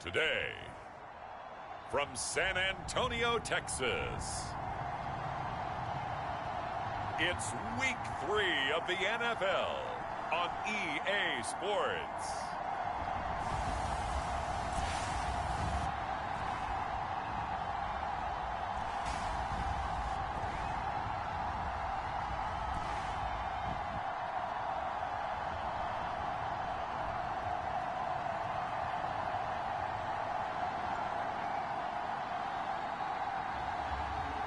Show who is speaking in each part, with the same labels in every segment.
Speaker 1: Today, from San Antonio, Texas, it's Week 3 of the NFL on EA Sports.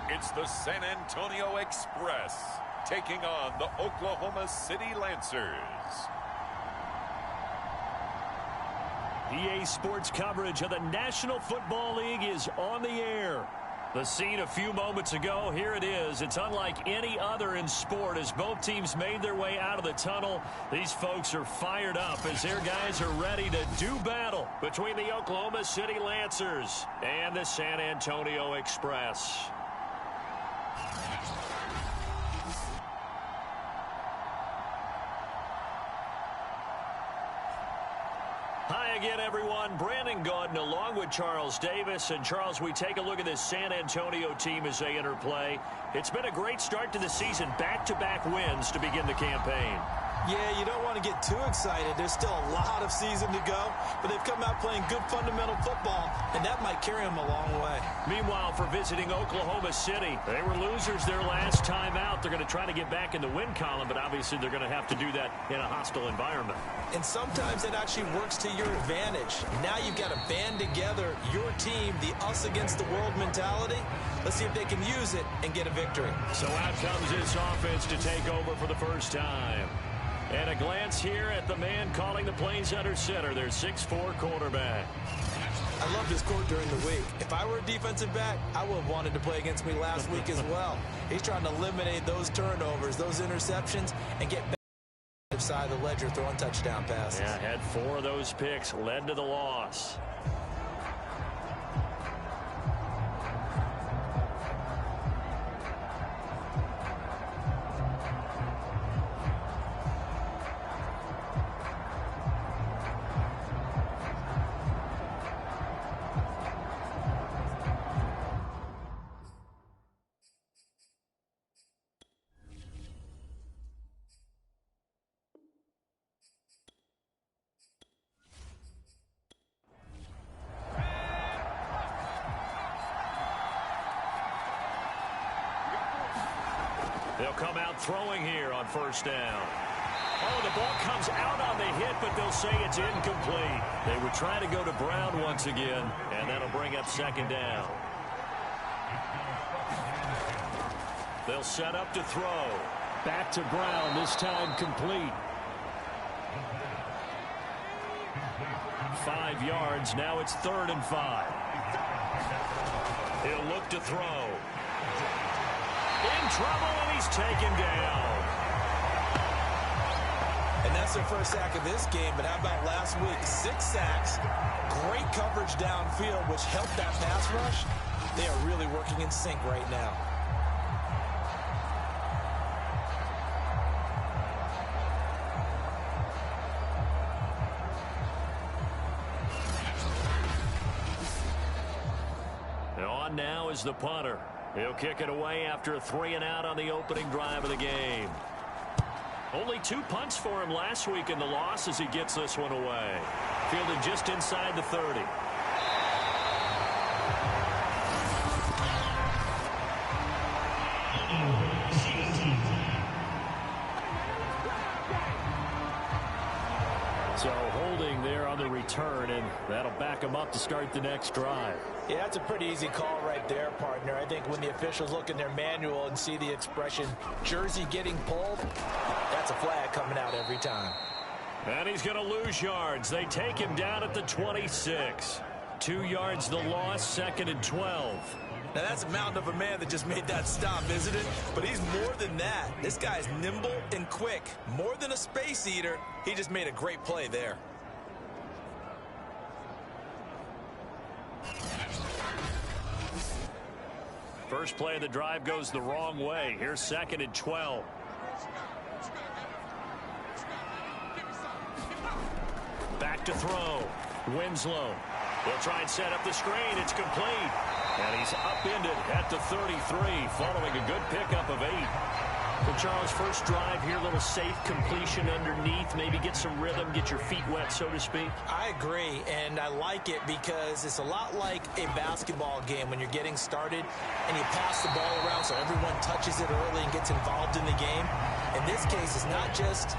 Speaker 1: It's the San Antonio Express taking on the Oklahoma City Lancers.
Speaker 2: EA Sports coverage of the National Football League is on the air. The scene a few moments ago, here it is. It's unlike any other in sport as both teams made their way out of the tunnel. These folks are fired up as their guys are ready to do battle between the Oklahoma City Lancers and the San Antonio Express. Hi again, everyone. Brandon Gaudin along with Charles Davis. And, Charles, we take a look at this San Antonio team as they enter play. It's been a great start to the season. Back-to-back wins to begin the campaign.
Speaker 3: Yeah, you don't want to get too excited. There's still a lot of season to go, but they've come out playing good fundamental football, and that might carry them a long way.
Speaker 2: Meanwhile, for visiting Oklahoma City, they were losers their last time out. They're going to try to get back in the win column, but obviously they're going to have to do that in a hostile environment.
Speaker 3: And sometimes it actually works to your advantage. Now you've got to band together your team, the us against the world mentality. Let's see if they can use it and get a victory.
Speaker 2: So out comes this offense to take over for the first time. And a glance here at the man calling the plays under center, their 6'4" quarterback.
Speaker 3: I loved his quote during the week. If I were a defensive back, I would have wanted to play against me last week as well. He's trying to eliminate those turnovers, those interceptions, and get back to the side of the ledger throwing touchdown passes.
Speaker 2: Yeah, had 4 of those picks, led to the loss. They'll come out throwing here on first down. Oh, the ball comes out on the hit, but they'll say it's incomplete. They would try to go to Brown once again, and that'll bring up second down. They'll set up to throw. Back to Brown, this time complete. 5 yards, now it's 3rd and 5. He'll look to throw. In trouble, and he's taken down.
Speaker 3: And that's their first sack of this game, but how about last week? 6 sacks, great coverage downfield, which helped that pass rush. They are really working in sync right now.
Speaker 2: And on now is the punter. He'll kick it away after a 3-and-out on the opening drive of the game. Only 2 punts for him last week in the loss as he gets this one away. Fielded just inside the 30. So holding there on the return, and that'll back him up to start the next drive.
Speaker 3: Yeah, that's a pretty easy call right there, partner. I think when the officials look in their manual and see the expression, jersey getting pulled, that's a flag coming out every time.
Speaker 2: And he's going to lose yards. They take him down at the 26. 2 yards the loss, 2nd and 12.
Speaker 3: Now, that's a mountain of a man that just made that stop, isn't it? But he's more than that. This guy's nimble and quick. More than a space eater, he just made a great play there.
Speaker 2: First play of the drive goes the wrong way. Here's 2nd and 12. Back to throw. Winslow. They'll try and set up the screen. It's complete. And he's upended at the 33, following a good pickup of 8. Well, Charles, first drive here, a little safe completion underneath. Maybe get some rhythm, get your feet wet, so to speak.
Speaker 3: I agree, and I like it because it's a lot like a basketball game when you're getting started and you pass the ball around so everyone touches it early and gets involved in the game. In this case, it's not just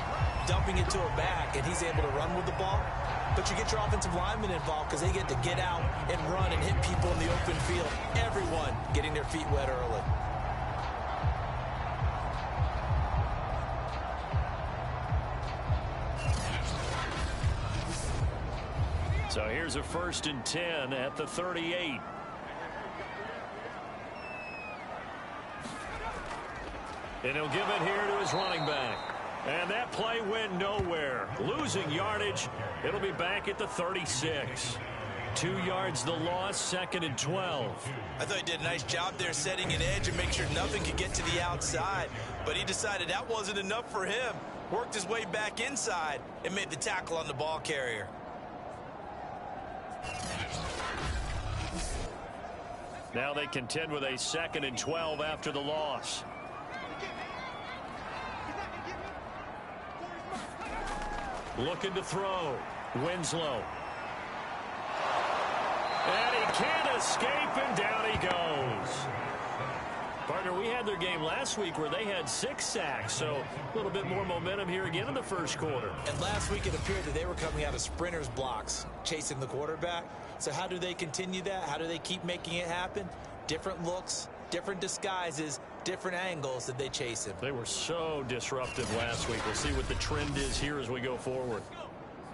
Speaker 3: dumping it to a back and he's able to run with the ball, but you get your offensive linemen involved because they get to get out and run and hit people in the open field. Everyone getting their feet wet early.
Speaker 2: So here's a 1st and 10 at the 38. And he'll give it here to his running back. And that play went nowhere. Losing yardage. It'll be back at the 36. 2 yards the loss, 2nd and 12.
Speaker 3: I thought he did a nice job there setting an edge and make sure nothing could get to the outside. But he decided that wasn't enough for him. Worked his way back inside and made the tackle on the ball carrier.
Speaker 2: Now they contend with a 2nd and 12 after the loss. Looking to throw. Winslow. And he can't escape, and down he goes. Partner, we had their game last week where they had 6 sacks, so a little bit more momentum here again in the first quarter.
Speaker 3: And last week it appeared that they were coming out of sprinters blocks, chasing the quarterback. So how do they continue that? How do they keep making it happen? Different looks, different disguises, different angles that they chase him.
Speaker 2: They were so disruptive last week. We'll see what the trend is here as we go forward.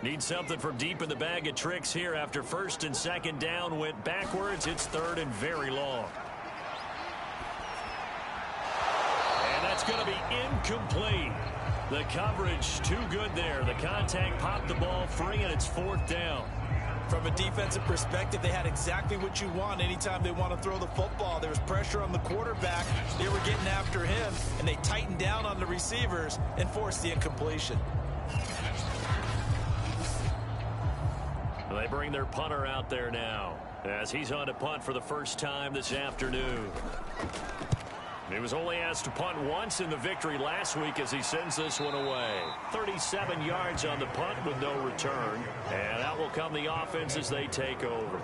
Speaker 2: Need something from deep in the bag of tricks here after 1st and 2nd down went backwards. It's 3rd and very long. And that's going to be incomplete. The coverage too good there. The contact popped the ball free, and it's 4th down.
Speaker 3: From a defensive perspective, they had exactly what you want anytime they want to throw the football. There was pressure on the quarterback. They were getting after him, and they tightened down on the receivers and forced the incompletion.
Speaker 2: They bring their punter out there now as he's on to punt for the first time this afternoon. He was only asked to punt once in the victory last week as he sends this one away. 37 yards on the punt with no return. And out will come the offense as they take over.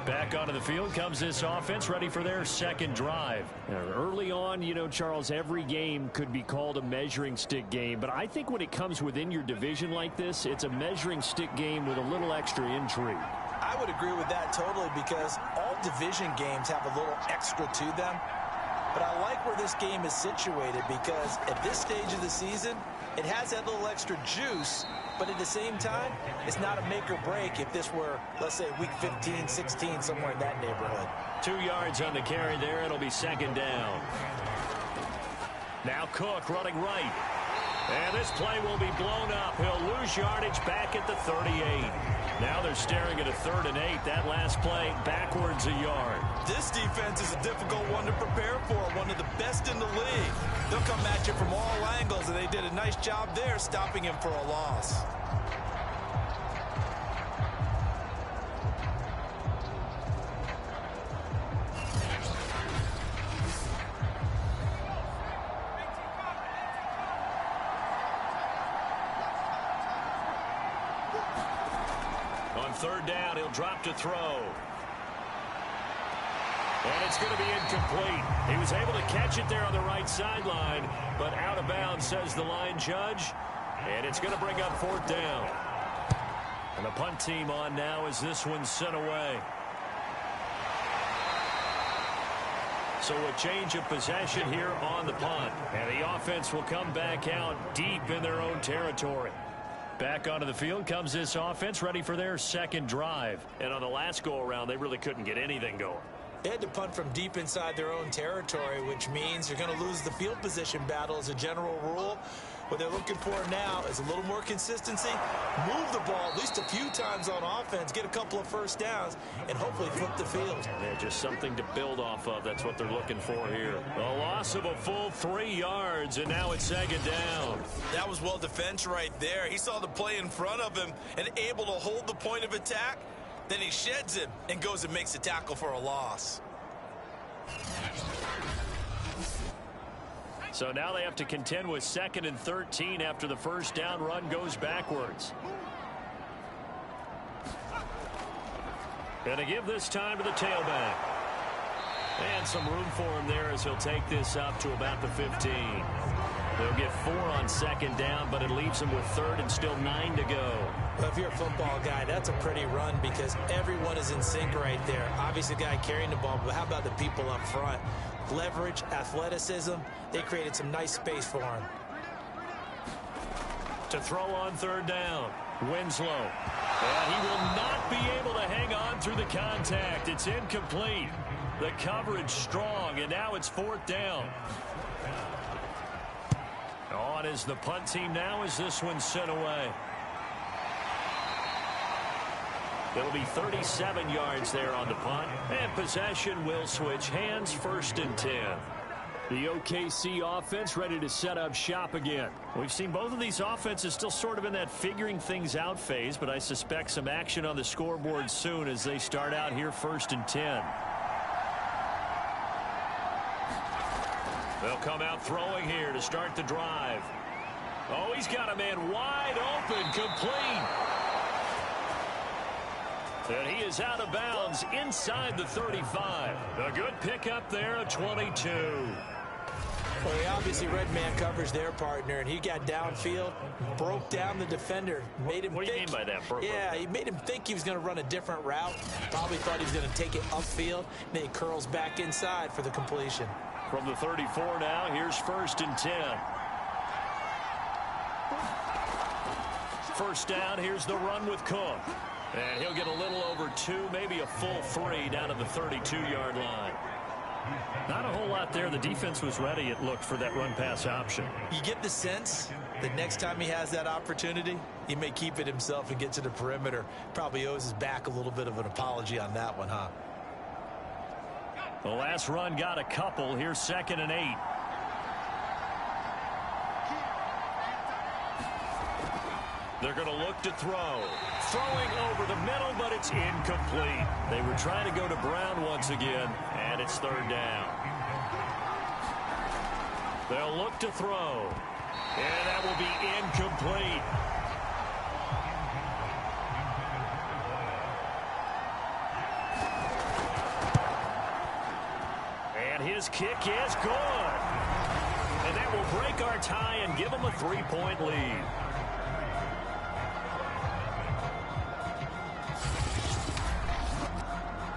Speaker 2: Back onto the field comes this offense, ready for their 2nd drive. Early on, you know, Charles, every game could be called a measuring stick game. But I think when it comes within your division like this, it's a measuring stick game with a little extra intrigue.
Speaker 3: I would agree with that totally because all division games have a little extra to them. But I like where this game is situated because at this stage of the season, it has that little extra juice, but at the same time, it's not a make or break if this were, let's say, week 15, 16, somewhere in that neighborhood.
Speaker 2: 2 yards on the carry there. It'll be 2nd down. Now Cook running right. And this play will be blown up. He'll lose yardage back at the 38. Now they're staring at a 3rd and 8. That last play backwards a yard.
Speaker 3: This defense is a difficult one to prepare for, one of the best in the league. They'll come at you from all angles, and they did a nice job there stopping him for a loss.
Speaker 2: On 3rd down, he'll drop to throw. And it's going to be incomplete. He was able to catch it there on the right sideline, but out of bounds, says the line judge. And it's going to bring up 4th down. And the punt team on now as this one's sent away. So a change of possession here on the punt. And the offense will come back out deep in their own territory. Back onto the field comes this offense, ready for their 2nd drive. And on the last go-around, they really couldn't get anything going.
Speaker 3: They had to punt from deep inside their own territory, which means you're going to lose the field position battle as a general rule. What they're looking for now is a little more consistency, move the ball at least a few times on offense, get a couple of 1st downs, and hopefully flip the field.
Speaker 2: Yeah, just something to build off of. That's what they're looking for here. A loss of a full 3 yards, and now it's 2nd down.
Speaker 3: That was well defense right there. He saw the play in front of him and able to hold the point of attack. Then he sheds him and goes and makes a tackle for a loss.
Speaker 2: So now they have to contend with 2nd and 13 after the first down run goes backwards. Gonna give this time to the tailback. And some room for him there as he'll take this up to about the 15. They'll get 4 on 2nd down, but it leaves them with 3rd and still 9 to go.
Speaker 3: Well, if you're a football guy, that's a pretty run because everyone is in sync right there. Obviously, the guy carrying the ball, but how about the people up front? Leverage, athleticism, they created some nice space for him.
Speaker 2: To throw on 3rd down, Winslow. And he will not be able to hang on through the contact. It's incomplete. The coverage strong, and now it's 4th down. On is the punt team now as this one's sent away. It'll be 37 yards there on the punt. And possession will switch hands, 1st and 10. The OKC offense ready to set up shop again. We've seen both of these offenses still sort of in that figuring things out phase, but I suspect some action on the scoreboard soon as they start out here 1st and 10. They'll come out throwing here to start the drive. Oh, he's got a man wide open, complete. And he is out of bounds inside the 35. A good pickup there, a 22.
Speaker 3: Well, he obviously read man coverage their partner, and he got downfield, broke down the defender, made him
Speaker 2: What do you
Speaker 3: think.
Speaker 2: mean by that?
Speaker 3: Yeah, he made him think he was going to run a different route. Probably thought he was going to take it upfield. Then he curls back inside for the completion.
Speaker 2: From the 34 now, here's 1st and 10. 1st down, here's the run with Cook. And he'll get a little over 2, maybe a full 3 down to the 32-yard line. Not a whole lot there. The defense was ready, it looked, for that run-pass option.
Speaker 3: You get the sense that next time he has that opportunity, he may keep it himself and get to the perimeter. Probably owes his back a little bit of an apology on that one, huh?
Speaker 2: The last run got a couple. Here's 2nd and 8. They're going to look to throw. Throwing over the middle, but it's incomplete. They were trying to go to Brown once again, and it's 3rd down. They'll look to throw, and that will be incomplete. And his kick is good. And that will break our tie and give them a 3-point lead.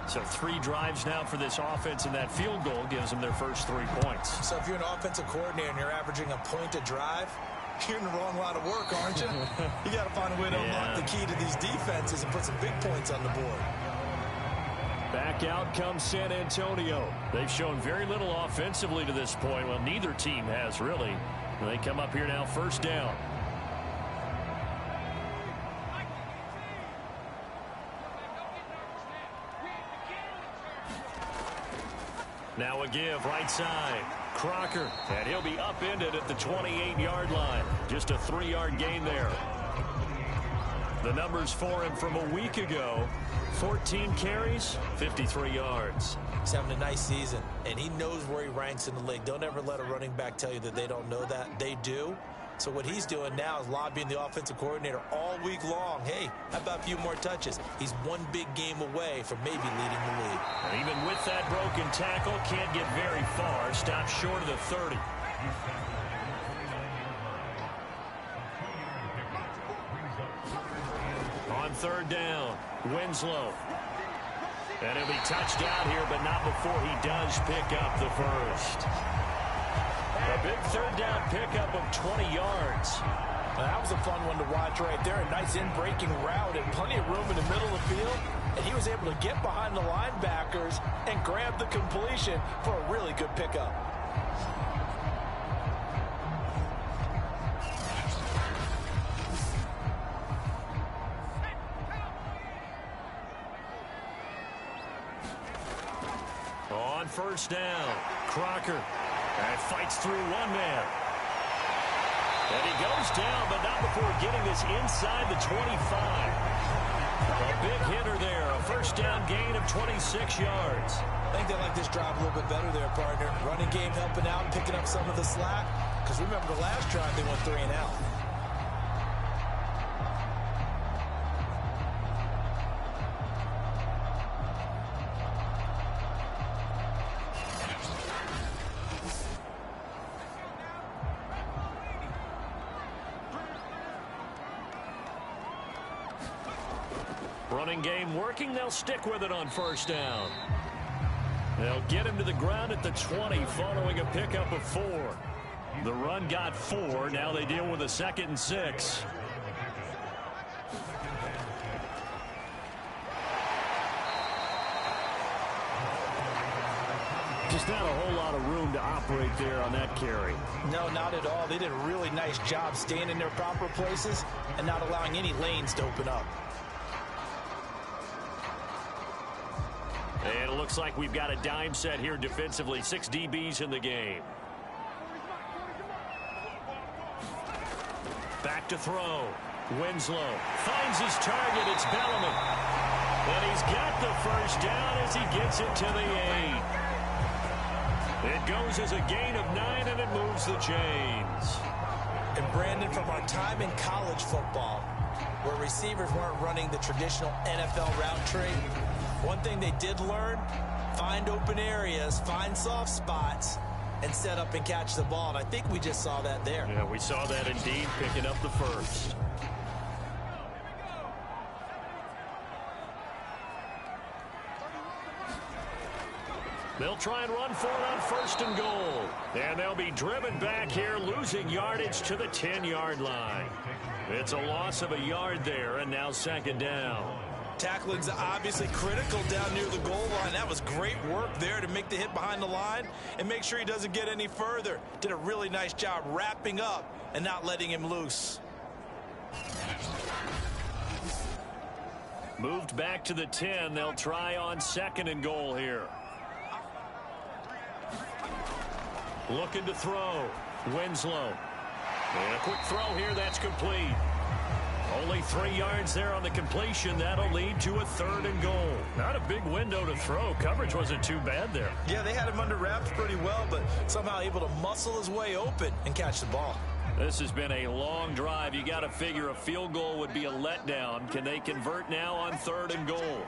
Speaker 2: So 3 drives now for this offense, and that field goal gives them their first 3 points.
Speaker 3: So if you're an offensive coordinator and you're averaging a point a drive, you're in the wrong line of work, aren't you? You got to find a way to unlock the key to these defenses and put some big points on the board.
Speaker 2: Back out comes San Antonio. They've shown very little offensively to this point. Well, neither team has, really. They come up here now 1st down. Now a give right side. Crocker, and he'll be upended at the 28-yard line. Just a 3-yard gain there. The numbers for him from a week ago: 14 carries, 53 yards.
Speaker 3: He's having a nice season, and he knows where he ranks in the league. Don't ever let a running back tell you that they don't know that. They do. So what he's doing now is lobbying the offensive coordinator all week long. Hey, how about a few more touches? He's one big game away from maybe leading the league.
Speaker 2: And even with that broken tackle, can't get very far. Stops short of the 30. On 3rd down, Winslow. And he'll be touched out here, but not before he does pick up the first. A big 3rd down pickup of 20 yards.
Speaker 3: Now, that was a fun one to watch right there. A nice in-breaking route and plenty of room in the middle of the field. And he was able to get behind the linebackers and grab the completion for a really good pickup.
Speaker 2: On 1st down, Crocker. And fights through one man. And he goes down, but not before getting this inside the 25. A big hitter there, a first down gain of 26 yards.
Speaker 3: I think they like this drive a little bit better there, partner. Running game helping out, picking up some of the slack. Because remember, the last drive they went 3 and out.
Speaker 2: Running game working. They'll stick with it on first down. They'll get him to the ground at the 20 following a pickup of 4. The run got 4. Now they deal with a 2nd and 6. Just not a whole lot of room to operate there on that carry.
Speaker 3: No, not at all. They did a really nice job staying in their proper places and not allowing any lanes to open up.
Speaker 2: And it looks like we've got a dime set here defensively. 6 DBs in the game. Back to throw. Winslow finds his target. It's Bellamy. And he's got the first down as he gets it to the 8. It goes as a gain of 9, and it moves the chains.
Speaker 3: And Brandon, from our time in college football, where receivers weren't running the traditional NFL route tree, one thing they did learn, find open areas, find soft spots, and set up and catch the ball. And I think we just saw that there.
Speaker 2: Yeah, we saw that indeed, picking up the first. They'll try and run for it on 1st and goal. And they'll be driven back here, losing yardage to the 10-yard line. It's a loss of a yard there, and now 2nd down.
Speaker 3: Tackling's obviously critical down near the goal line. That was great work there to make the hit behind the line and make sure he doesn't get any further. Did a really nice job wrapping up and not letting him loose.
Speaker 2: Moved back to the 10. They'll try on 2nd and goal here. Looking to throw. Winslow. And a quick throw here. That's complete. Only 3 yards there on the completion. That'll lead to a 3rd and goal. Not a big window to throw. Coverage wasn't too bad there.
Speaker 3: Yeah, they had him under wraps pretty well, but somehow able to muscle his way open and catch the ball.
Speaker 2: This has been a long drive. You got to figure a field goal would be a letdown. Can they convert now on 3rd and goal?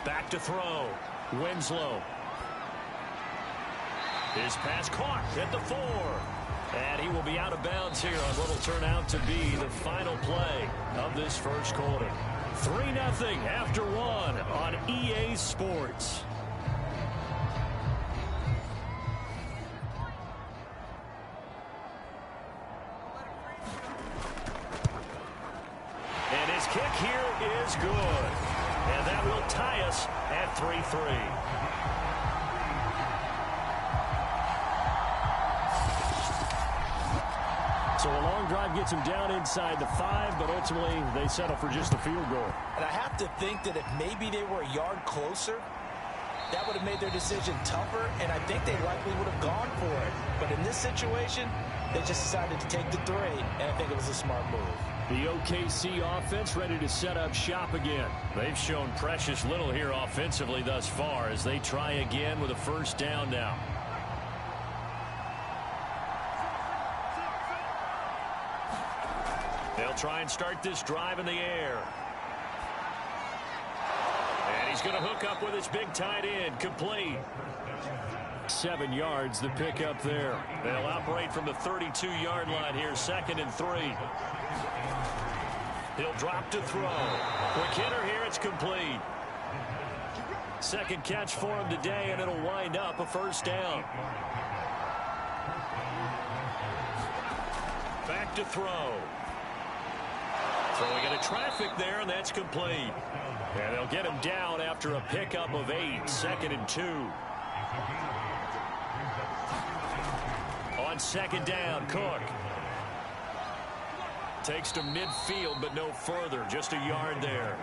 Speaker 2: Back to throw. Winslow. His pass caught at the 4. And he will be out of bounds here on what will turn out to be the final play of this first quarter. 3-0 after 1 on EA Sports. And his kick here is good. And that will tie us at 3-3. So a long drive gets him down inside the 5, but ultimately they settle for just the field goal.
Speaker 3: And I have to think that if maybe they were a yard closer, that would have made their decision tougher, and I think they likely would have gone for it. But in this situation, they just decided to take the 3, and I think it was a smart move.
Speaker 2: The OKC offense ready to set up shop again. They've shown precious little here offensively thus far as they try again with a first down now. They'll try and start this drive in the air. And he's going to hook up with his big tight end, complete. 7 yards, the pickup there. They'll operate from the 32-yard line here, 2nd and 3. He'll drop to throw. Quick hitter here, it's complete. 2nd catch for him today, and it'll wind up a first down. Back to throw. Throwing into traffic there, and that's complete. And they'll get him down after a pickup of 8, 2nd and 2. On 2nd down, Cook. Takes to midfield, but no further. Just a yard there.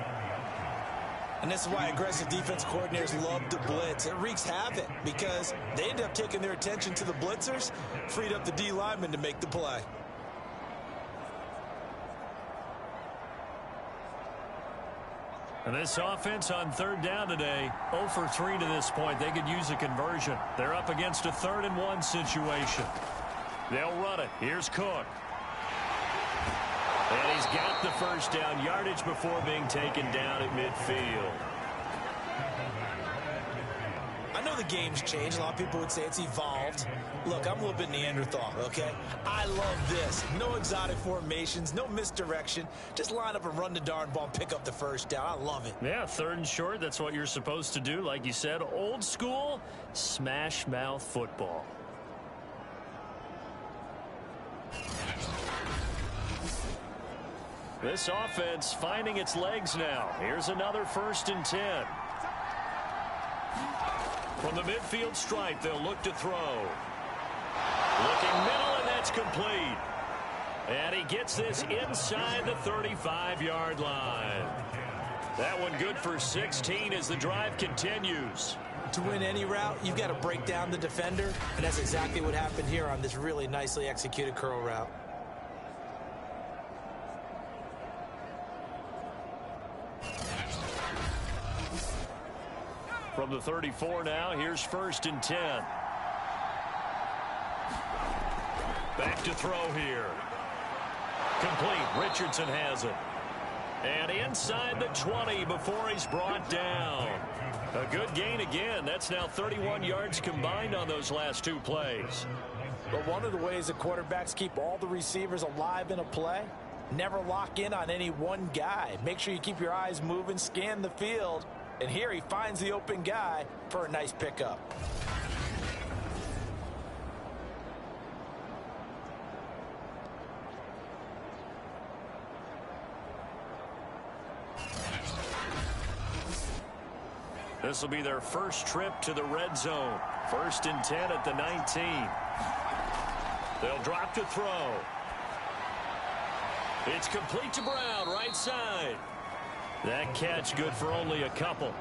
Speaker 3: And this is why aggressive defense coordinators love to blitz. It wreaks havoc because they end up taking their attention to the blitzers, freed up the D lineman to make the play.
Speaker 2: And this offense on third down today, 0 for 3 to this point. They could use a conversion. They're up against a 3rd-and-1 situation. They'll run it. Here's Cook. And he's got the first down, yardage before being taken down at midfield.
Speaker 3: I know the game's changed. A lot of people would say it's evolved. Look, I'm a little bit Neanderthal, okay? I love this. No exotic formations, no misdirection. Just line up and run the darn ball and pick up the first down. I love it.
Speaker 2: Yeah, 3rd and short. That's what you're supposed to do. Like you said, old school, smash mouth football. This offense finding its legs now. Here's another 1st and 10. From the midfield stripe, they'll look to throw. Looking middle, and that's complete. And he gets this inside the 35-yard line. That one good for 16 as the drive continues.
Speaker 3: To win any route, you've got to break down the defender, and that's exactly what happened here on this really nicely executed curl route.
Speaker 2: From the 34 now, here's 1st and 10. Back to throw here. Complete. Richardson has it. And inside the 20 before he's brought down. A good gain again. That's now 31 yards combined on those last 2 plays.
Speaker 3: But one of the ways that quarterbacks keep all the receivers alive in a play, never lock in on any one guy. Make sure you keep your eyes moving, scan the field. And here he finds the open guy for a nice pickup.
Speaker 2: This will be their first trip to the red zone. 1st and 10 at the 19. They'll drop to throw. It's complete to Brown, right side. That catch good for only a couple.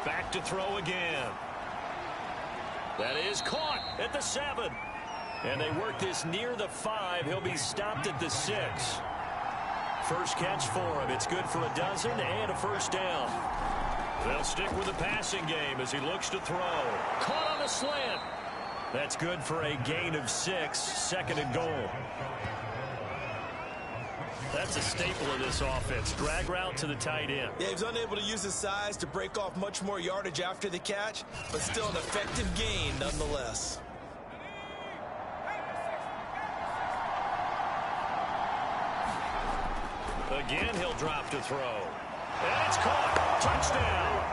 Speaker 2: Back to throw again. That is caught at the 7. And they work this near the 5. He'll be stopped at the 6. First catch for him. It's good for a dozen and a first down. They'll stick with the passing game as he looks to throw. Caught on a slant. That's good for a gain of 6. 2nd and goal. That's a staple of this offense. Drag route to the tight end.
Speaker 3: Yeah, he's unable to use his size to break off much more yardage after the catch, but still an effective gain nonetheless.
Speaker 2: Again, he'll drop to throw. And it's caught. Touchdown.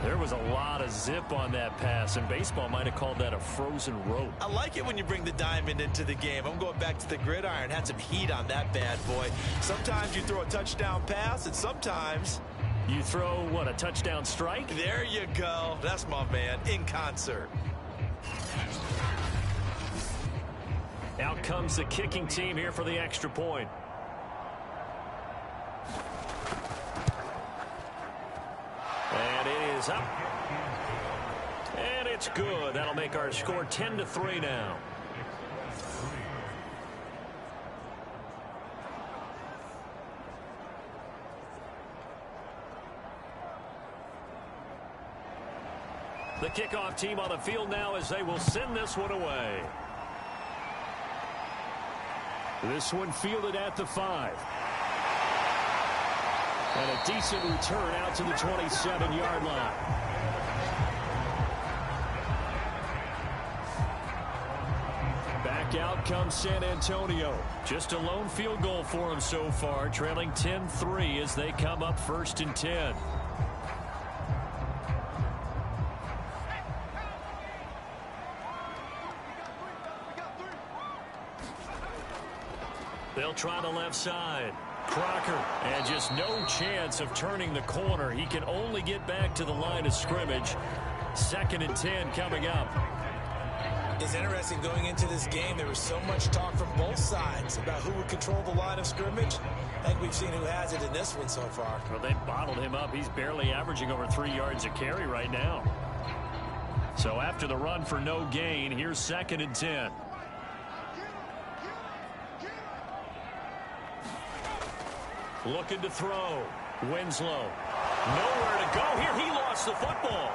Speaker 2: There was a lot of zip on that pass, and baseball might have called that a frozen rope.
Speaker 3: I like it when you bring the diamond into the game. I'm going back to the gridiron. Had some heat on that bad boy. Sometimes you throw a touchdown pass, and sometimes
Speaker 2: you throw, what, a touchdown strike?
Speaker 3: There you go. That's my man, in concert.
Speaker 2: Out comes the kicking team here for the extra point. And it is up. And it's good. That'll make our score 10-3 now. The kickoff team on the field now as they will send this one away. This one fielded at the 5. And a decent return out to the 27-yard line. Back out comes San Antonio. Just a lone field goal for them so far, trailing 10-3 as they come up 1st and 10. They'll try the left side. Crocker, and just no chance of turning the corner. He can only get back to the line of scrimmage. 2nd and 10 coming up.
Speaker 3: It's interesting going into this game. There was so much talk from both sides about who would control the line of scrimmage. I think we've seen who has it in this one so far.
Speaker 2: Well, they bottled him up. He's barely averaging over 3 yards a carry right now. So after the run for no gain, here's 2nd and 10. Looking to throw. Winslow. Nowhere to go here. He lost the football.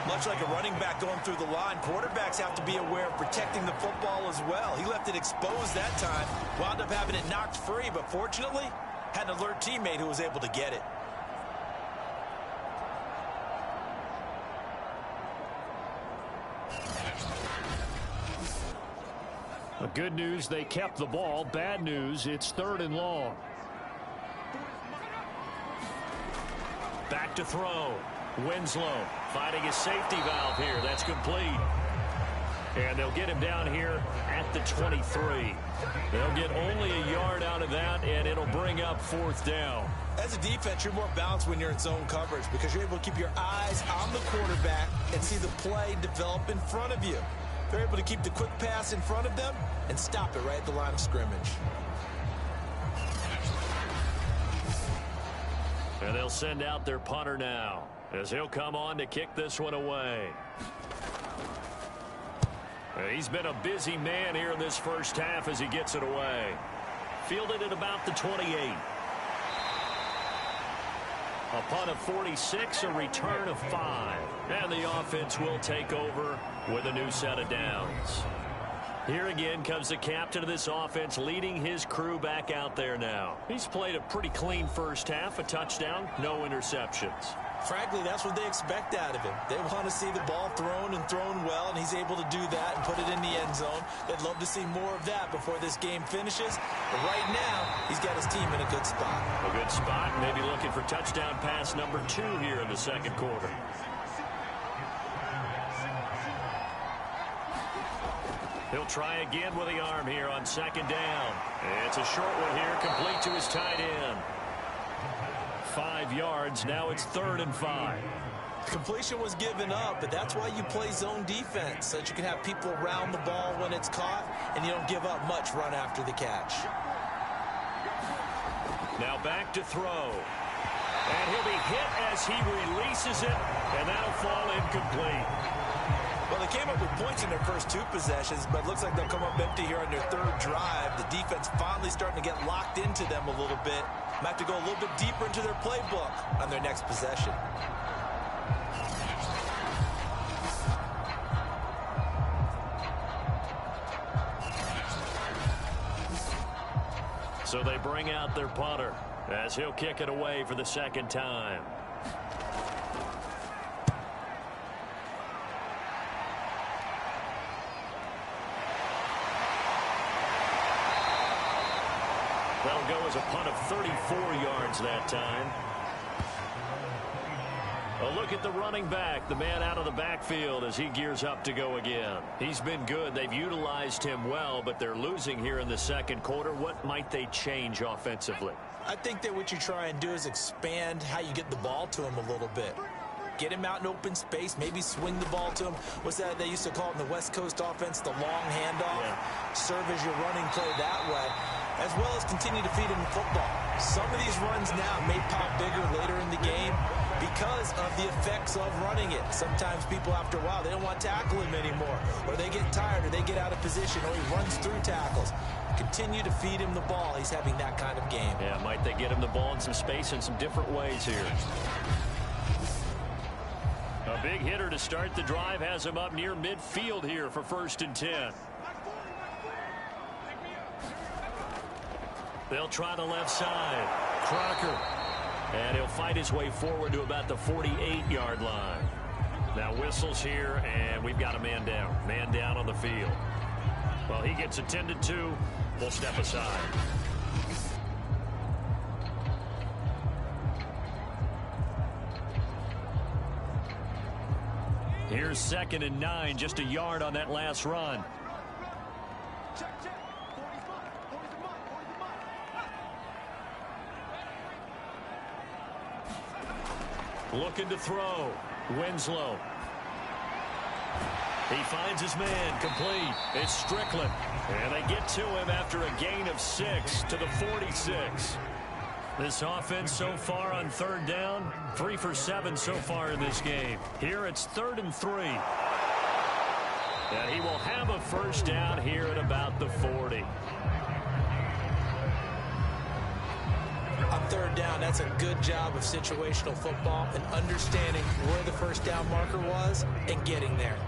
Speaker 3: Much like a running back going through the line, quarterbacks have to be aware of protecting the football as well. He left it exposed that time, wound up having it knocked free, but fortunately had an alert teammate who was able to get it.
Speaker 2: Good news, they kept the ball. Bad news, it's 3rd and long. Back to throw. Winslow finding his safety valve here. That's complete. And they'll get him down here at the 23. They'll get only a yard out of that, and it'll bring up 4th down.
Speaker 3: As a defense, you're more balanced when you're in zone coverage because you're able to keep your eyes on the quarterback and see the play develop in front of you. They're able to keep the quick pass in front of them and stop it right at the line of scrimmage.
Speaker 2: And they'll send out their punter now as he'll come on to kick this one away. He's been a busy man here in this first half as he gets it away. Fielded at about the 28. A punt of 46, a return of 5. And the offense will take over with a new set of downs. Here again comes the captain of this offense leading his crew back out there now. He's played a pretty clean first half, a touchdown, no interceptions.
Speaker 3: Frankly, that's what they expect out of him. They want to see the ball thrown and thrown well, and he's able to do that and put it in the end zone. They'd love to see more of that before this game finishes. But right now, he's got his team in a good spot.
Speaker 2: A good spot, maybe looking for touchdown pass number 2 here in the second quarter. He'll try again with the arm here on 2nd down. It's a short one here, complete to his tight end. 5 yards, now it's 3rd and 5.
Speaker 3: Completion was given up, but that's why you play zone defense, so that you can have people around the ball when it's caught, and you don't give up much run after the catch.
Speaker 2: Now back to throw. And he'll be hit as he releases it, and that'll fall incomplete.
Speaker 3: Well, they came up with points in their first 2 possessions, but it looks like they'll come up empty here on their 3rd drive. The defense finally starting to get locked into them a little bit. Might have to go a little bit deeper into their playbook on their next possession.
Speaker 2: So they bring out their punter as he'll kick it away for the 2nd time. That'll go as a punt of 34 yards that time. A look at the running back, the man out of the backfield as he gears up to go again. He's been good. They've utilized him well, but they're losing here in the second quarter. What might they change offensively?
Speaker 3: I think that what you try and do is expand how you get the ball to him a little bit. Get him out in open space, maybe swing the ball to him. What's that they used to call it in the West Coast offense, the long handoff? Yeah. Serve as your running play that way, as well as continue to feed him the football. Some of these runs now may pop bigger later in the game because of the effects of running it. Sometimes people, after a while, they don't want to tackle him anymore, or they get tired, or they get out of position, or he runs through tackles. Continue to feed him the ball. He's having that kind of game.
Speaker 2: Yeah, might they get him the ball in some space in some different ways here. A big hitter to start the drive has him up near midfield here for 1st and 10. They'll try the left side. Crocker. And he'll fight his way forward to about the 48-yard line. Now whistles here, and we've got a man down. Man down on the field. Well, he gets attended to. We'll step aside. Here's 2nd and 9, just a yard on that last run. Looking to throw. Winslow. He finds his man, complete. It's Strickland. And they get to him after a gain of 6 to the 46. This offense so far on third down, 3 for 7 so far in this game. Here it's 3rd and 3. And he will have a first down here at about the 40.
Speaker 3: On third down, that's a good job of situational football and understanding where the first down marker was and getting there.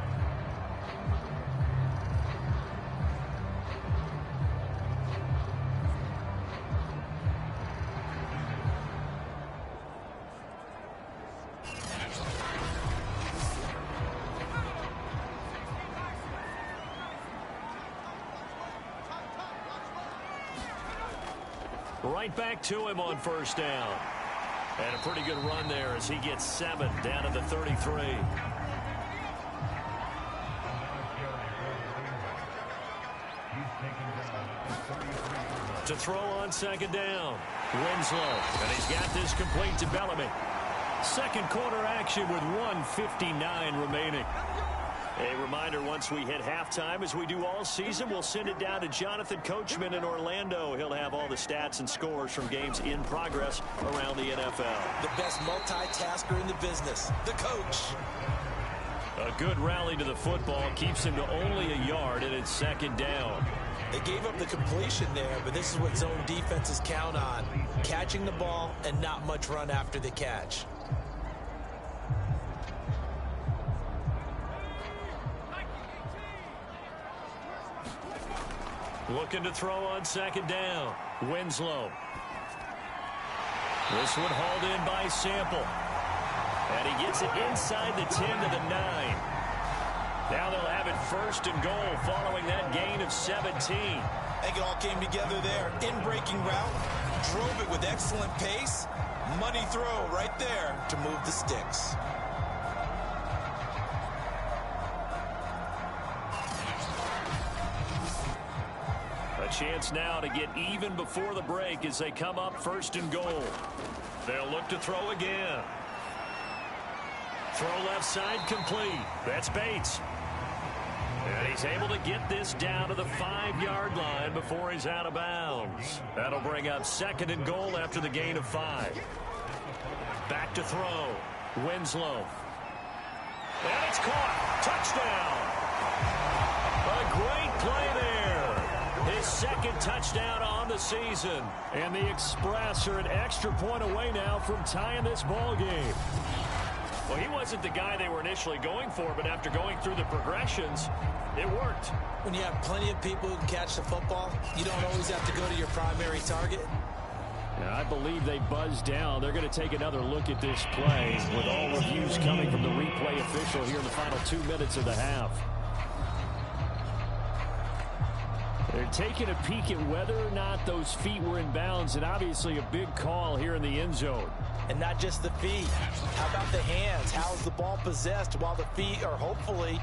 Speaker 2: Right back to him on first down. And a pretty good run there as he gets 7 down to the 33. To throw on second down. Winslow. And he's got this complete to Bellamy. Second quarter action with 1:59 remaining. A reminder, once we hit halftime, as we do all season, we'll send it down to Jonathan Coachman in Orlando. He'll have all the stats and scores from games in progress around the NFL.
Speaker 3: The best multitasker in the business, the coach.
Speaker 2: A good rally to the football keeps him to only a yard, and it's second down.
Speaker 3: They gave up the completion there, but this is what zone defenses count on. Catching the ball and not much run after the catch.
Speaker 2: Looking to throw on second down. Winslow. This one hauled in by Sample. And he gets it inside the 10 to the 9. Now they'll have it first and goal following that gain of 17.
Speaker 3: I think it all came together there. In-breaking route. Drove it with excellent pace. Money throw right there to move the sticks.
Speaker 2: Chance now to get even before the break as they come up first and goal. They'll look to throw again. Throw left side complete. That's Bates. And he's able to get this down to the 5-yard line before he's out of bounds. That'll bring up second and goal after the gain of 5. Back to throw. Winslow. And it's caught. Touchdown. A great play there. His second touchdown on the season. And the Express are an extra point away now from tying this ball game. Well, he wasn't the guy they were initially going for, but after going through the progressions, it worked.
Speaker 3: When you have plenty of people who can catch the football, you don't always have to go to your primary target.
Speaker 2: Now, I believe they buzzed down. They're going to take another look at this play with all reviews coming from the replay official here in the final 2 minutes of the half. They're taking a peek at whether or not those feet were in bounds, and obviously a big call here in the end zone.
Speaker 3: And not just the feet. How about the hands? How's the ball possessed while the feet are hopefully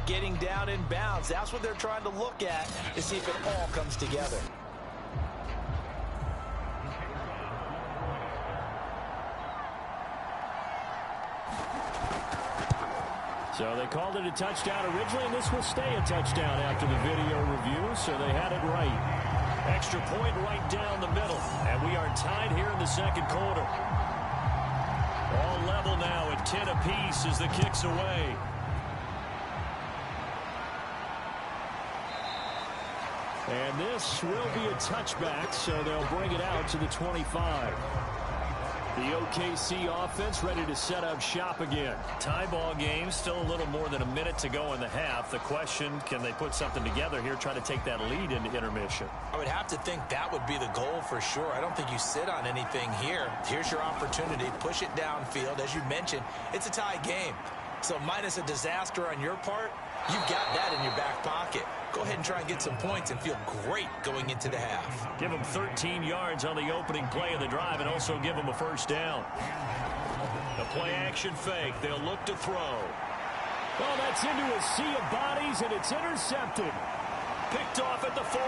Speaker 3: getting down in bounds? That's what they're trying to look at to see if it all comes together.
Speaker 2: So they called it a touchdown originally, and this will stay a touchdown after the video review, so they had it right. Extra point right down the middle, and we are tied here in the second quarter. All level now at 10 apiece as the kick's away. And this will be a touchback, so they'll bring it out to the 25. The OKC offense ready to set up shop again. Tie ball game, still a little more than a minute to go in the half. The question, can they put something together here, try to take that lead into intermission?
Speaker 3: I would have to think that would be the goal for sure. I don't think you sit on anything here. Here's your opportunity. Push it downfield. As you mentioned, it's a tie game. So minus a disaster on your part, you've got that in your back pocket. Go ahead and try and get some points and feel great going into the half.
Speaker 2: Give them 13 yards on the opening play of the drive and also give them a first down. The play action fake. They'll look to throw. Oh, that's into a sea of bodies, and it's intercepted. Picked off at the 40.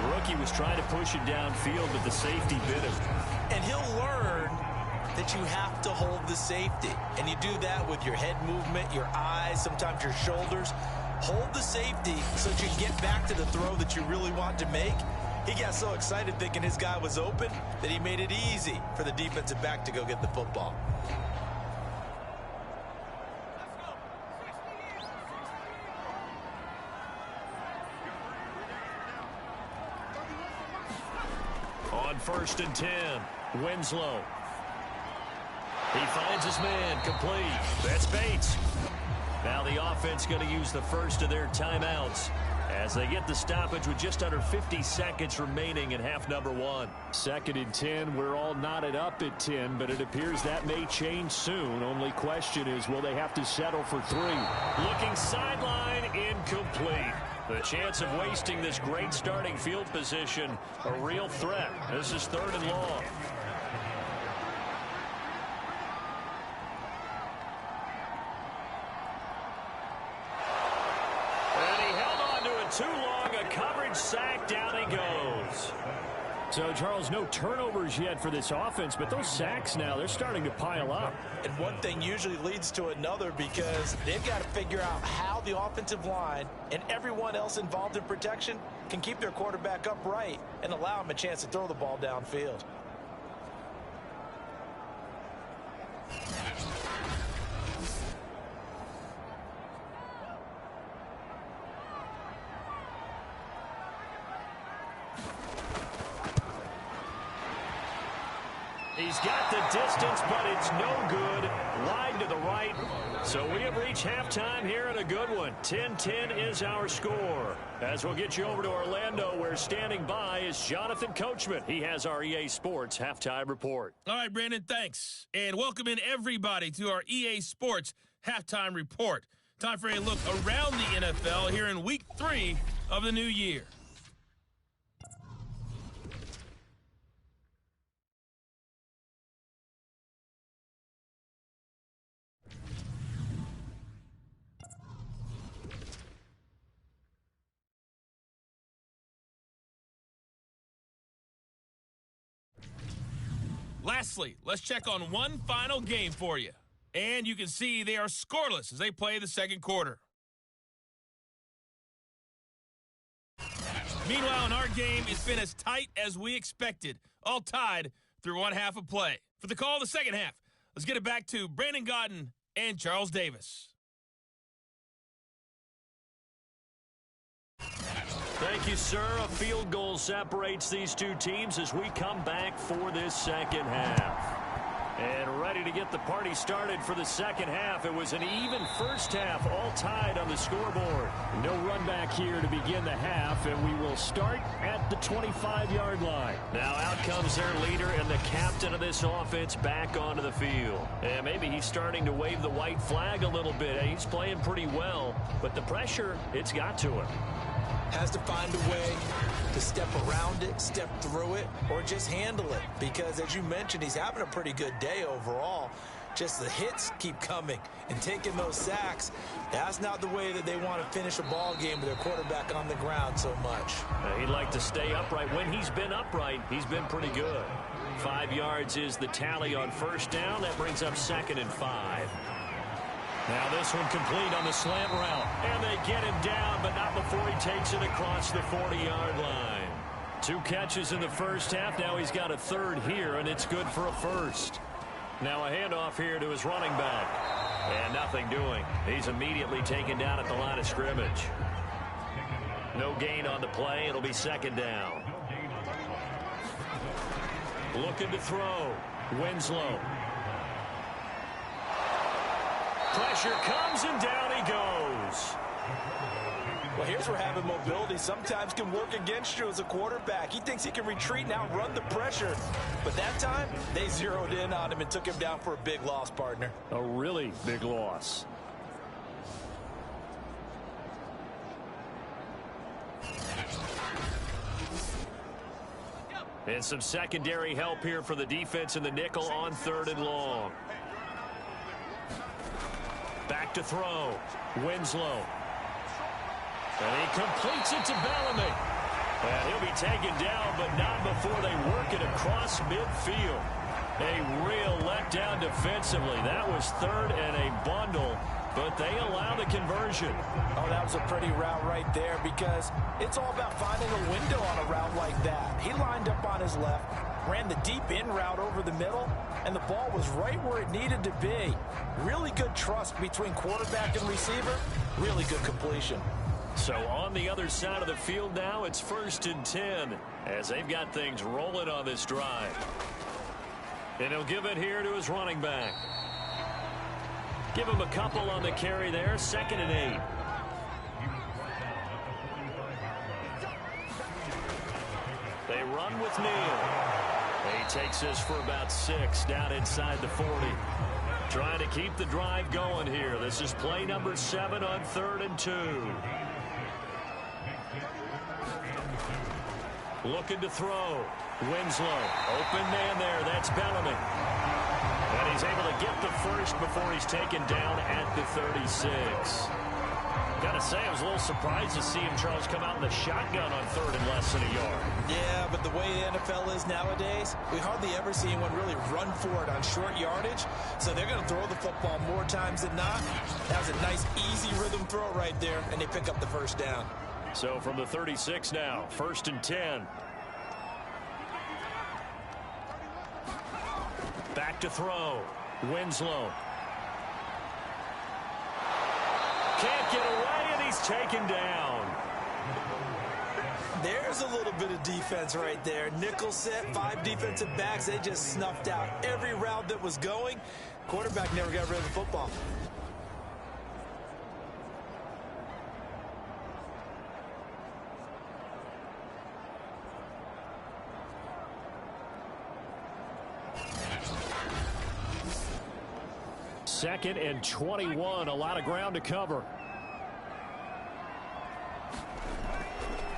Speaker 2: The rookie was trying to push it downfield, but the safety bit him.
Speaker 3: And he'll learn that you have to hold the safety. And you do that with your head movement, your eyes, sometimes your shoulders. Hold the safety so that you can get back to the throw that you really want to make. He got so excited thinking his guy was open that he made it easy for the defensive back to go get the football.
Speaker 2: On 1st and 10, Winslow. He finds his man, complete. That's Bates. Now the offense going to use the first of their timeouts as they get the stoppage with just under 50 seconds remaining in half number 1.
Speaker 4: 2nd and 10, we're all knotted up at 10, but it appears that may change soon. Only question is, will they have to settle for 3?
Speaker 2: Looking sideline, incomplete. The chance of wasting this great starting field position, a real threat. This is 3rd and long. And he held on to it too long. A coverage sack. Down he goes.
Speaker 4: So, Charles, no turnovers yet for this offense, but those sacks now, they're starting to pile up.
Speaker 3: And one thing usually leads to another because they've got to figure out how the offensive line and everyone else involved in protection can keep their quarterback upright and allow him a chance to throw the ball downfield.
Speaker 2: He's got the distance, but it's no good. Wide to the right. So we have reached halftime here at a good one. 10-10 is our score. As we'll get you over to Orlando, where standing by is Jonathan Coachman. He has our EA Sports halftime report.
Speaker 5: All right, Brandon, thanks. And welcome in everybody to our EA Sports halftime report. Time for a look around the NFL here in week 3 of the new year. Lastly, let's check on one final game for you. And you can see they are scoreless as they play the second quarter. Meanwhile, in our game, it's been as tight as we expected, all tied through one half of play. For the call of the second half, let's get it back to Brandon Godden and Charles Davis.
Speaker 2: Thank you, sir. A field goal separates these two teams as we come back for this second half. And ready to get the party started for the second half. It was an even first half, all tied on the scoreboard.
Speaker 4: No run back here to begin the half, and we will start at the 25-yard line.
Speaker 2: Now out comes their leader and the captain of this offense back onto the field. And maybe he's starting to wave the white flag a little bit. He's playing pretty well, but the pressure, it's got to him.
Speaker 3: Has to find a way to step around it, step through it, or just handle it. Because, as you mentioned, he's having a pretty good day overall. Just the hits keep coming and taking those sacks. That's not the way that they want to finish a ball game with their quarterback on the ground so much.
Speaker 2: He'd like to stay upright. When he's been upright, he's been pretty good. 5 yards is the tally on first down. That brings up 2nd and 5. Now this one complete on the slant route. And they get him down, but not before he takes it across the 40-yard line. 2 catches in the first half. Now he's got a third here, and it's good for a first. Now a handoff here to his running back. And nothing doing. He's immediately taken down at the line of scrimmage. No gain on the play. It'll be 2nd down. Looking to throw. Winslow. Pressure comes, and down he goes.
Speaker 3: Well, here's where having mobility sometimes can work against you as a quarterback. He thinks he can retreat and outrun the pressure. But that time, they zeroed in on him and took him down for a big loss, partner.
Speaker 4: A really big loss.
Speaker 2: And some secondary help here for the defense in the nickel on 3rd and long. Back to throw. Winslow. And he completes it to Bellamy. And he'll be taken down, but not before they work it across midfield. A real letdown defensively. That was third and a bundle, but they allow the conversion.
Speaker 3: Oh, that was a pretty route right there because it's all about finding a window on a route like that. He lined up on his left, ran the deep in route over the middle, and the ball was right where it needed to be. Really good trust between quarterback and receiver. Really good completion.
Speaker 2: So on the other side of the field now, it's 1st and 10 as they've got things rolling on this drive. And he'll give it here to his running back. Give him a couple on the carry there. 2nd and 8. They run with Neal. He takes this for about 6 down inside the 40. Trying to keep the drive going here. This is play number 7 on 3rd and 2. Looking to throw. Winslow. Open man there. That's Bellamy. And he's able to get the first before he's taken down at the 36. Gotta say, I was a little surprised to see him, Charles, come out in the shotgun on 3rd and less than a yard.
Speaker 3: Yeah, but the way the NFL is nowadays, we hardly ever see anyone really run for it on short yardage. So they're going to throw the football more times than not. That was a nice, easy rhythm throw right there, and they pick up the first down.
Speaker 2: So from the 36 now, 1st and 10. Back to throw. Winslow. Can't get away, and he's taken down.
Speaker 3: There's a little bit of defense right there. Nickel set, 5 defensive backs. They just snuffed out every route that was going. Quarterback never got rid of the football.
Speaker 4: Second and 21. A lot of ground to cover.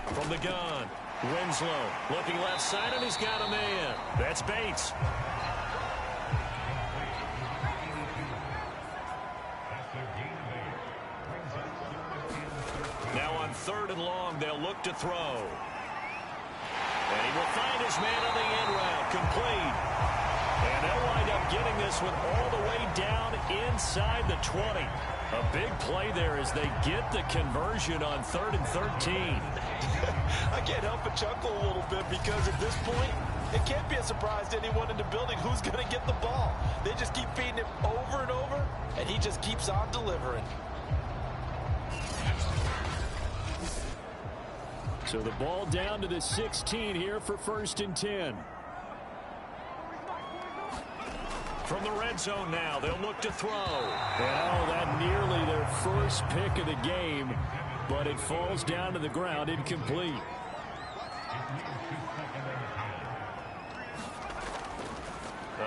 Speaker 2: From the gun, Winslow looking left side, and he's got a man. That's Bates. Now on 3rd and long, they'll look to throw. And he will find his man on the end route, complete. And they'll wind up getting this one all the way down inside the 20. A big play there as they get the conversion on 3rd and 13.
Speaker 3: I can't help but chuckle a little bit because at this point, it can't be a surprise to anyone in the building who's going to get the ball. They just keep feeding him over and over, and he just keeps on delivering.
Speaker 4: So the ball down to the 16 here for 1st and 10.
Speaker 2: From the red zone now, they'll look to throw.
Speaker 4: And that nearly their first pick of the game, but it falls down to the ground incomplete.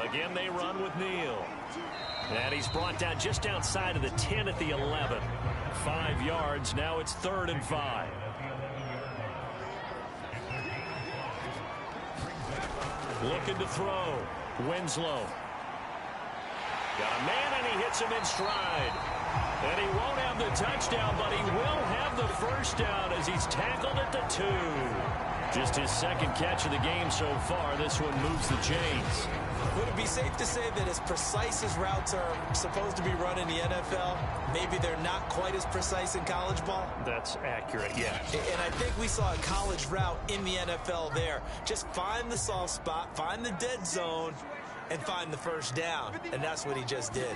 Speaker 2: Again, they run with Neal. And he's brought down just outside of the 10 at the 11. 5 yards. Now it's 3rd and 5. Looking to throw. Winslow. Got a man, and he hits him in stride. And he won't have the touchdown, but he will have the first down as he's tackled at the 2. Just his 2nd catch of the game so far. This one moves the chains.
Speaker 3: Would it be safe to say that as precise as routes are supposed to be run in the NFL, maybe they're not quite as precise in college ball?
Speaker 2: That's accurate, yeah.
Speaker 3: And I think we saw a college route in the NFL there. Just find the soft spot, find the dead zone, and find the first down. And that's what he just did.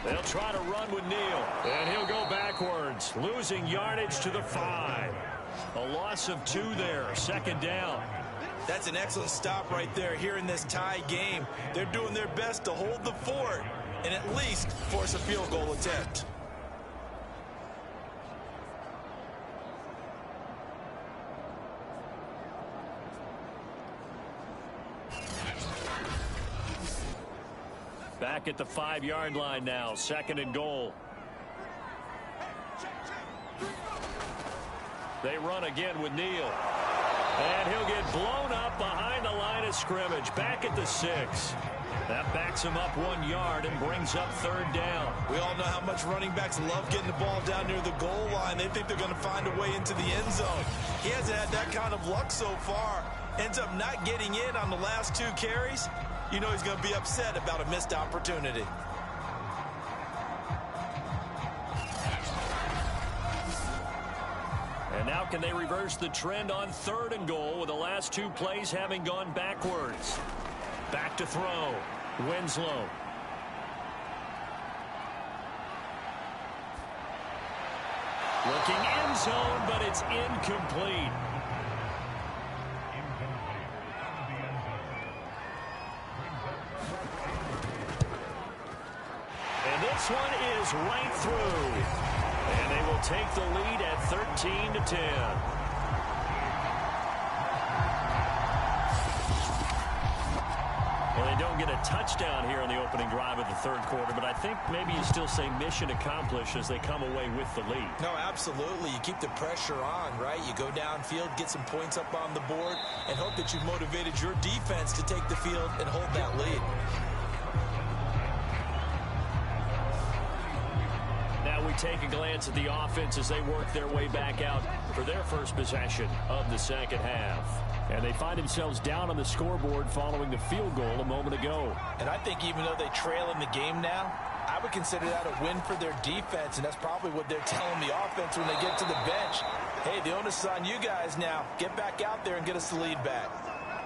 Speaker 2: They'll try to run with Neal. And he'll go backwards, losing yardage to the 5. A loss of 2 there, 2nd down.
Speaker 3: That's an excellent stop right there here in this tie game. They're doing their best to hold the fort and at least force a field goal attempt.
Speaker 2: Back at the 5-yard line now, 2nd and goal. They run again with Neal. And he'll get blown up behind the line of scrimmage. Back at the 6. That backs him up 1 yard and brings up 3rd down.
Speaker 3: We all know how much running backs love getting the ball down near the goal line. They think they're going to find a way into the end zone. He hasn't had that kind of luck so far. Ends up not getting in on the last 2 carries. You know he's going to be upset about a missed opportunity.
Speaker 2: And now can they reverse the trend on 3rd and goal with the last 2 plays having gone backwards? Back to throw. Winslow. Looking end zone, but it's incomplete. And this one is right through. And they will take the lead at 13-10. Well, they don't get a touchdown here in the opening drive of the 3rd quarter, but I think maybe you still say mission accomplished as they come away with the lead.
Speaker 3: No, absolutely. You keep the pressure on, right? You go downfield, get some points up on the board, and hope that you've motivated your defense to take the field and hold that lead.
Speaker 2: Now we take a glance at the offense as they work their way back out for their first possession of the 2nd half.
Speaker 4: And they find themselves down on the scoreboard following the field goal a moment ago.
Speaker 3: And I think even though they trail in the game now, I would consider that a win for their defense, and that's probably what they're telling the offense when they get to the bench. Hey, the onus is on you guys now. Get back out there and get us the lead back.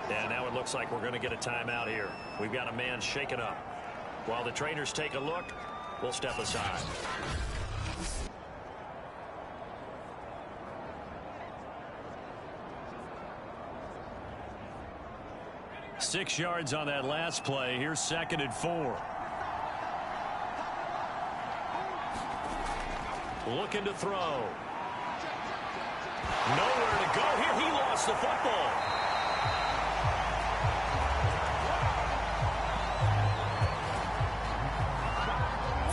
Speaker 2: And now it looks like we're going to get a timeout here. We've got a man shaken up. While the trainers take a look, we'll step aside. Six yards on that last play. Here's 2nd and 4. Looking to throw. Nowhere to go here. He lost the football.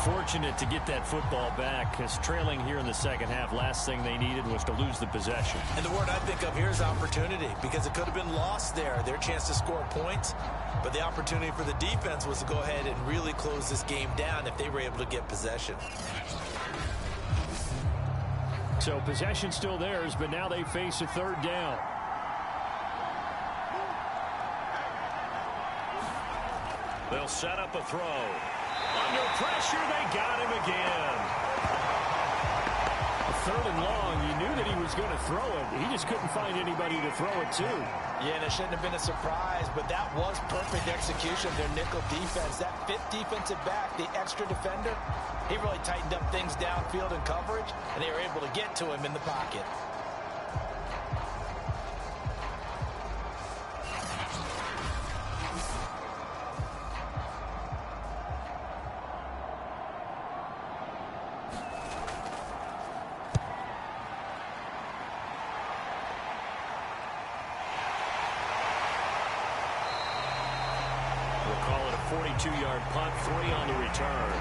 Speaker 2: Fortunate to get that football back, because trailing here in the 2nd half, last thing they needed was to lose the possession.
Speaker 3: And the word I think of here is opportunity, because it could have been lost there. Their chance to score points, but the opportunity for the defense was to go ahead and really close this game down if they were able to get possession.
Speaker 4: So possession still theirs, but now they face a 3rd down.
Speaker 2: They'll set up a throw. Under pressure, they got him again.
Speaker 4: 3rd and long, you knew that he was going to throw it. He just couldn't find anybody to throw it to.
Speaker 3: Yeah, and it shouldn't have been a surprise, but that was perfect execution of their nickel defense. That 5th defensive back, the extra defender, he really tightened up things downfield in coverage, and they were able to get to him in the pocket.
Speaker 2: We'll call it a 42-yard punt, 3 on the return.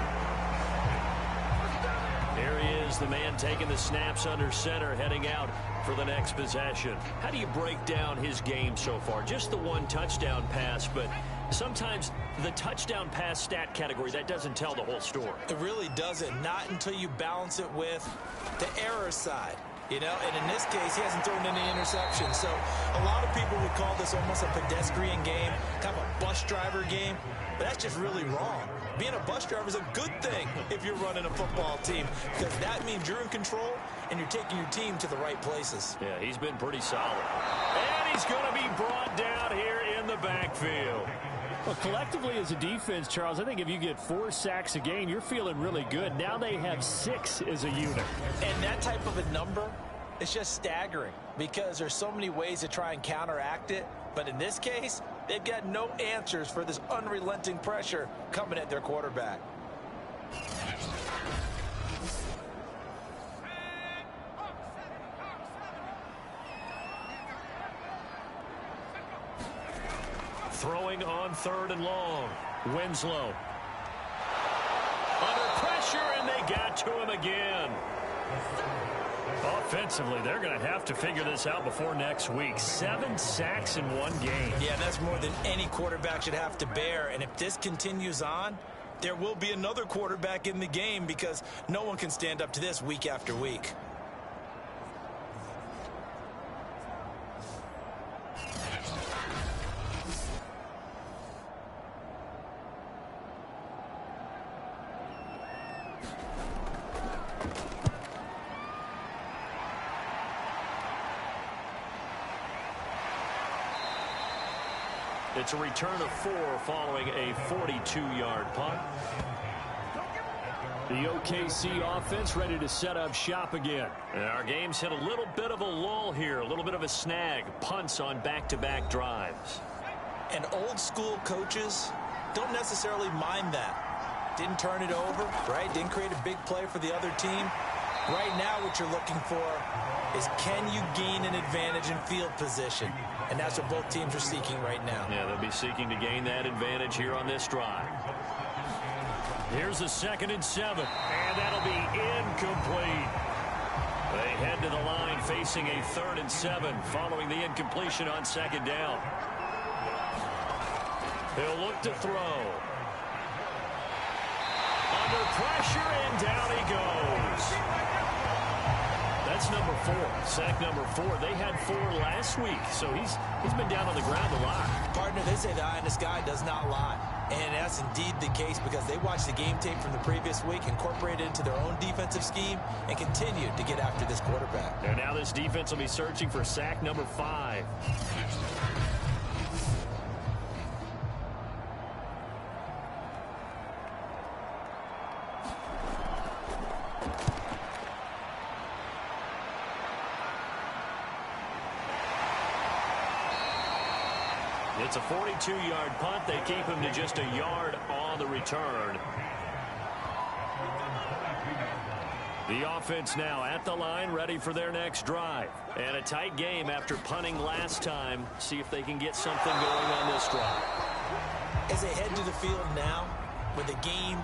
Speaker 2: Here he is, the man taking the snaps under center, heading out for the next possession. How do you break down his game so far? Just the 1 touchdown pass, but sometimes the touchdown pass stat category, that doesn't tell the whole story.
Speaker 3: It really doesn't, not until you balance it with the error side. You know, and in this case, he hasn't thrown any interceptions. So a lot of people would call this almost a pedestrian game, kind of a bus driver game. But that's just really wrong. Being a bus driver is a good thing if you're running a football team, because that means you're in control and you're taking your team to the right places.
Speaker 2: Yeah, he's been pretty solid. And he's going to be brought down here in the backfield.
Speaker 4: Well, collectively as a defense, Charles, I think if you get 4 sacks a game, you're feeling really good. Now they have 6 as a unit.
Speaker 3: And that type of a number, it's just staggering, because there's so many ways to try and counteract it. But in this case, they've got no answers for this unrelenting pressure coming at their quarterback.
Speaker 2: Throwing on 3rd and long. Winslow. Under pressure, and they got to him again. Defensively, they're going to have to figure this out before next week. 7 sacks in one game.
Speaker 3: Yeah, that's more than any quarterback should have to bear. And if this continues on, there will be another quarterback in the game because no one can stand up to this week after week.
Speaker 2: It's a return of 4 following a 42-yard punt.
Speaker 4: The OKC offense ready to set up shop again.
Speaker 2: And our game's hit a little bit of a lull here, a little bit of a snag. Punts on back-to-back drives.
Speaker 3: And old school coaches don't necessarily mind that. Didn't turn it over, right? Didn't create a big play for the other team. Right now what you're looking for is can you gain an advantage in field position? And that's what both teams are seeking right now.
Speaker 2: Yeah, they'll be seeking to gain that advantage here on this drive. Here's a 2nd and 7, and that'll be incomplete. They head to the line facing a 3rd and 7 following the incompletion on 2nd down. He'll look to throw. Under pressure, and down he goes. That's number 4. Sack number 4. They had 4 last week, so he's been down on the ground a lot.
Speaker 3: Partner, they say the eye in the sky does not lie. And that's indeed the case because they watched the game tape from the previous week, incorporated it into their own defensive scheme, and continued to get after this quarterback.
Speaker 2: And now this defense will be searching for sack number 5. It's a 42-yard punt. They keep him to just a yard on the return. The offense now at the line, ready for their next drive. And a tight game after punting last time. See if they can get something going on this drive.
Speaker 3: As they head to the field now, with the game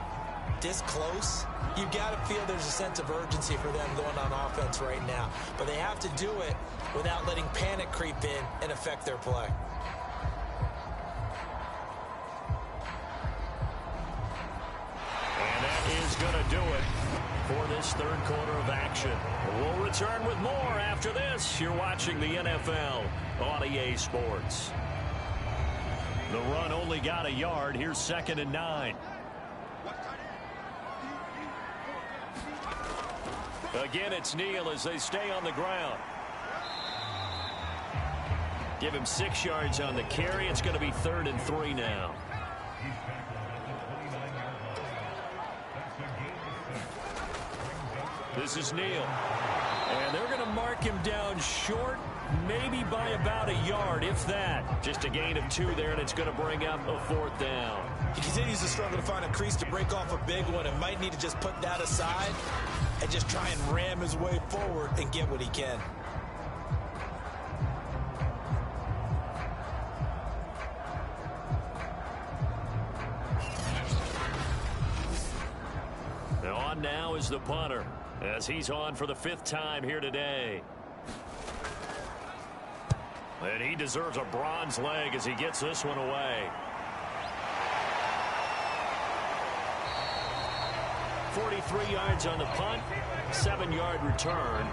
Speaker 3: this close, you've got to feel there's a sense of urgency for them going on offense right now. But they have to do it without letting panic creep in and affect their play.
Speaker 2: Is going to do it for this 3rd quarter of action. We'll return with more after this. You're watching the NFL on EA Sports. The run only got a yard. Here's 2nd and 9. Again, it's Neal as they stay on the ground. Give him 6 yards on the carry. It's going to be 3rd and 3 now. This is Neal. And they're going to mark him down short, maybe by about a yard, if that. Just a gain of 2 there, and it's going to bring up a 4th down.
Speaker 3: He continues to struggle to find a crease to break off a big one and might need to just put that aside and just try and ram his way forward and get what he can.
Speaker 2: Now on now is the punter, as he's on for the 5th time here today. And he deserves a bronze leg as he gets this one away. 43 yards on the punt, 7-yard return.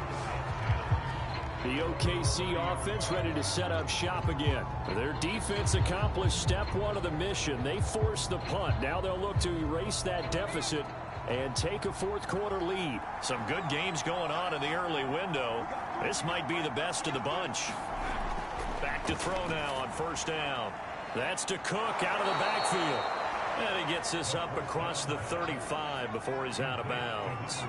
Speaker 4: The OKC offense ready to set up shop again. Their defense accomplished step 1 of the mission. They forced the punt. Now they'll look to erase that deficit and take a 4th quarter lead.
Speaker 2: Some good games going on in the early window. This might be the best of the bunch. Back to throw now on 1st down. That's to Cook out of the backfield. And he gets this up across the 35 before he's out of bounds.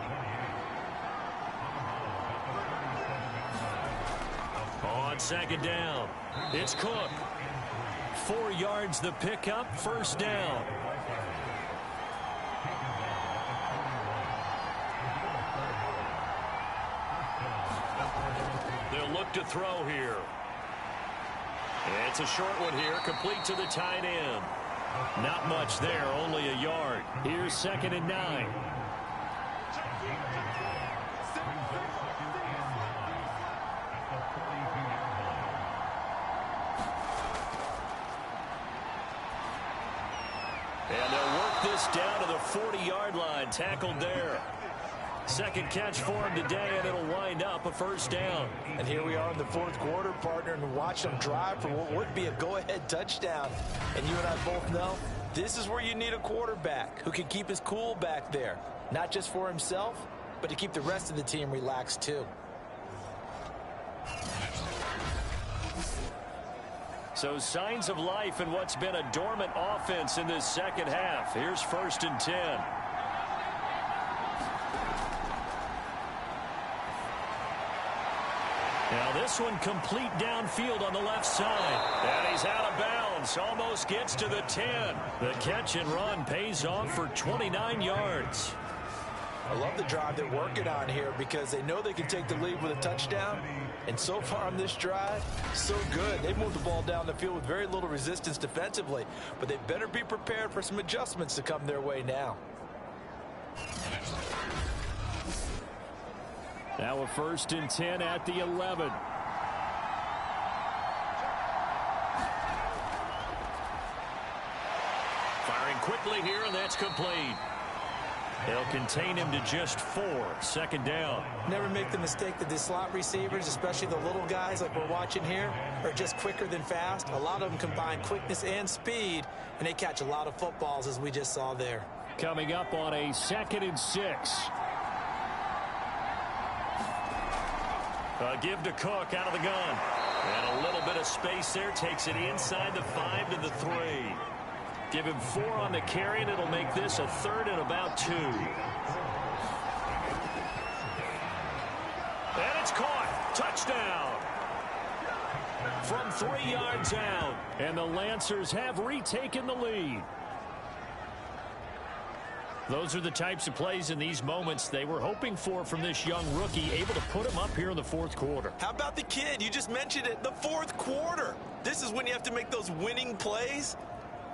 Speaker 2: On 2nd down, it's Cook. 4 yards the pickup, 1st down. They'll look to throw here. It's a short one here, complete to the tight end. Not much there, only a yard.
Speaker 4: Here's 2nd and 9.
Speaker 2: this down to the 40-yard line, tackled there. Second catch for him today, and it'll wind up a first down.
Speaker 3: And here we are in the fourth quarter, partner, and watch them drive for what would be a go-ahead touchdown. And you and I both know this is where you need a quarterback who can keep his cool back there, not just for himself, but to keep the rest of the team relaxed too.
Speaker 2: So signs of life in what's been a dormant offense in this second half. Here's 1st and 10. Now this one complete downfield on the left side. And he's out of bounds. Almost gets to the 10. The catch and run pays off for 29 yards.
Speaker 3: I love the drive they're working on here because they know they can take the lead with a touchdown. And so far on this drive, so good. They moved the ball down the field with very little resistance defensively. But they better be prepared for some adjustments to come their way now.
Speaker 4: Now a 1st and 10 at the 11.
Speaker 2: Firing quickly here, and that's complete. They'll contain him to just 4. 2nd down.
Speaker 3: Never make the mistake that the slot receivers, especially the little guys like we're watching here, are just quicker than fast. A lot of them combine quickness and speed, and they catch a lot of footballs, as we just saw there.
Speaker 4: Coming up on a 2nd and 6.
Speaker 2: Give to Cook out of the gun. And a little bit of space there. Takes it inside the 5 to the 3. Give him 4 on the carry, and it'll make this a 3rd and about 2. And it's caught. Touchdown. From 3 yards out.
Speaker 4: And the Lancers have retaken the lead.
Speaker 2: Those are the types of plays in these moments they were hoping for from this young rookie, able to put him up here in the 4th quarter.
Speaker 3: How about the kid? You just mentioned it, the 4th quarter. This is when you have to make those winning plays.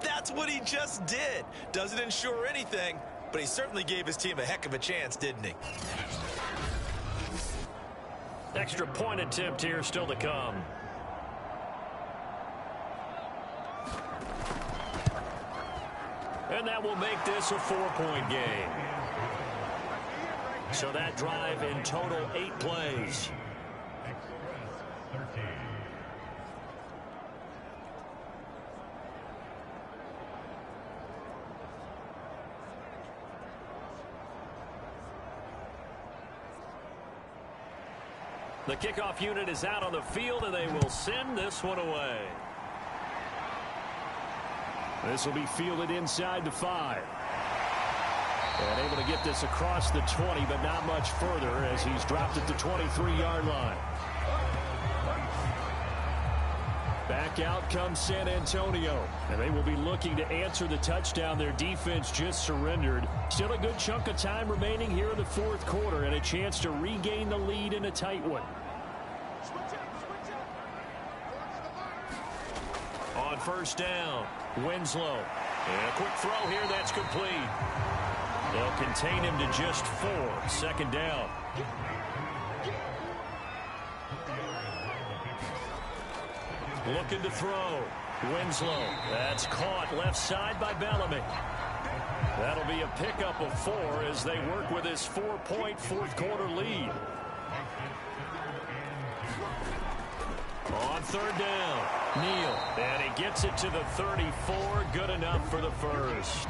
Speaker 3: That's what he just did. Doesn't ensure anything, but he certainly gave his team a heck of a chance, didn't he?
Speaker 2: Extra point attempt here still to come. And that will make this a 4-point game. So that drive in total 8 plays. The kickoff unit is out on the field, and they will send this one away.
Speaker 4: This will be fielded inside the 5. And able to get this across the 20, but not much further as he's dropped at the 23-yard line. Back out comes San Antonio. And they will be looking to answer the touchdown their defense just surrendered. Still a good chunk of time remaining here in the 4th quarter and a chance to regain the lead in a tight one.
Speaker 2: On 1st down, Winslow. And a quick throw here that's complete. They'll contain him to just 4. 2nd down. Looking to throw. Winslow. That's caught left side by Bellamy. That'll be a pickup of 4 as they work with this 4-point 4th quarter lead. On 3rd down, Neal. And he gets it to the 34. Good enough for the first.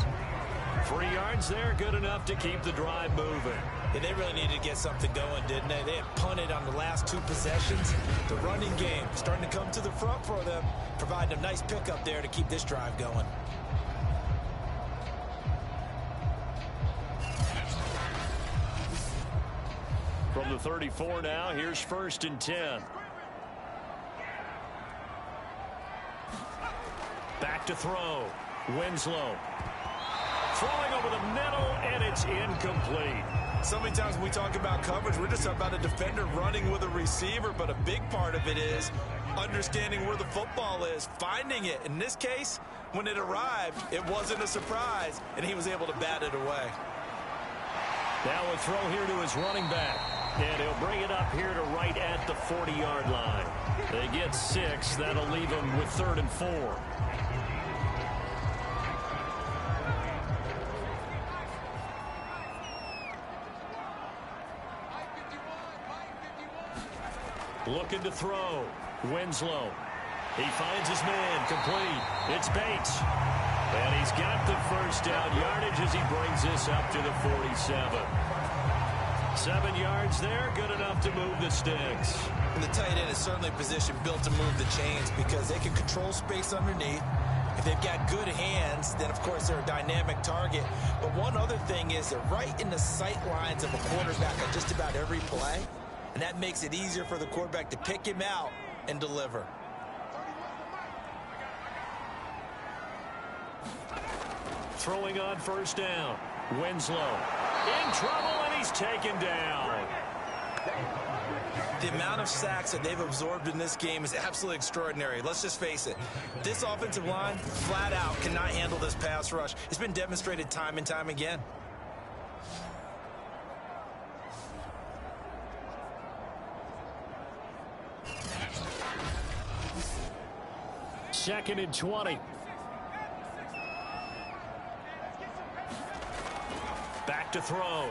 Speaker 2: 3 yards there, good enough to keep the drive moving.
Speaker 3: Yeah, they really needed to get something going, didn't they? They had punted on the last 2 possessions. The running game starting to come to the front for them, providing a nice pickup there to keep this drive going.
Speaker 2: From the 34 now, here's 1st and 10. Back to throw. Winslow. Throwing over the middle, and it's incomplete.
Speaker 3: So many times when we talk about coverage, we're just talking about a defender running with a receiver, but a big part of it is understanding where the football is, finding it. In this case, when it arrived, it wasn't a surprise, and he was able to bat it away.
Speaker 2: Now a throw here to his running back, and he'll bring it up here to right at the 40-yard line. They get 6. That'll leave them with 3rd and 4. Looking to throw. Winslow. He finds his man. Complete. It's Bates. And he's got the first down yardage as he brings this up to the 47. 7 yards there. Good enough to move the sticks.
Speaker 3: And the tight end is certainly a position built to move the chains because they can control space underneath. If they've got good hands, then, of course, they're a dynamic target. But one other thing is they're right in the sight lines of a quarterback on just about every play. And that makes it easier for the quarterback to pick him out and deliver.
Speaker 2: Throwing on first down. Winslow in trouble, and he's taken down.
Speaker 3: The amount of sacks that they've absorbed in this game is absolutely extraordinary. Let's just face it. This offensive line, flat out, cannot handle this pass rush. It's been demonstrated time and time again.
Speaker 4: Second and 20.
Speaker 2: Back to throw.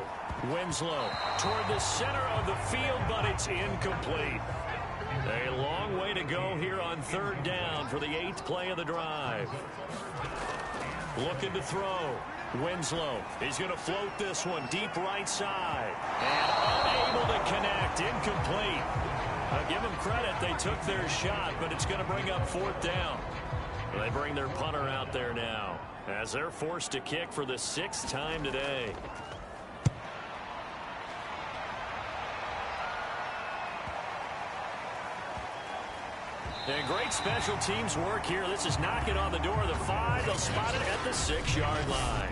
Speaker 2: Winslow toward the center of the field, but it's incomplete. A long way to go here on third down for the 8th play of the drive. Looking to throw. Winslow. He's going to float this one deep right side. And unable to connect. Incomplete. I'll give them credit. They took their shot, but it's going to bring up 4th down. They bring their punter out there now as they're forced to kick for the 6th time today. And great special teams work here. This is knocking on the door of the 5. They'll spot it at the 6-yard line.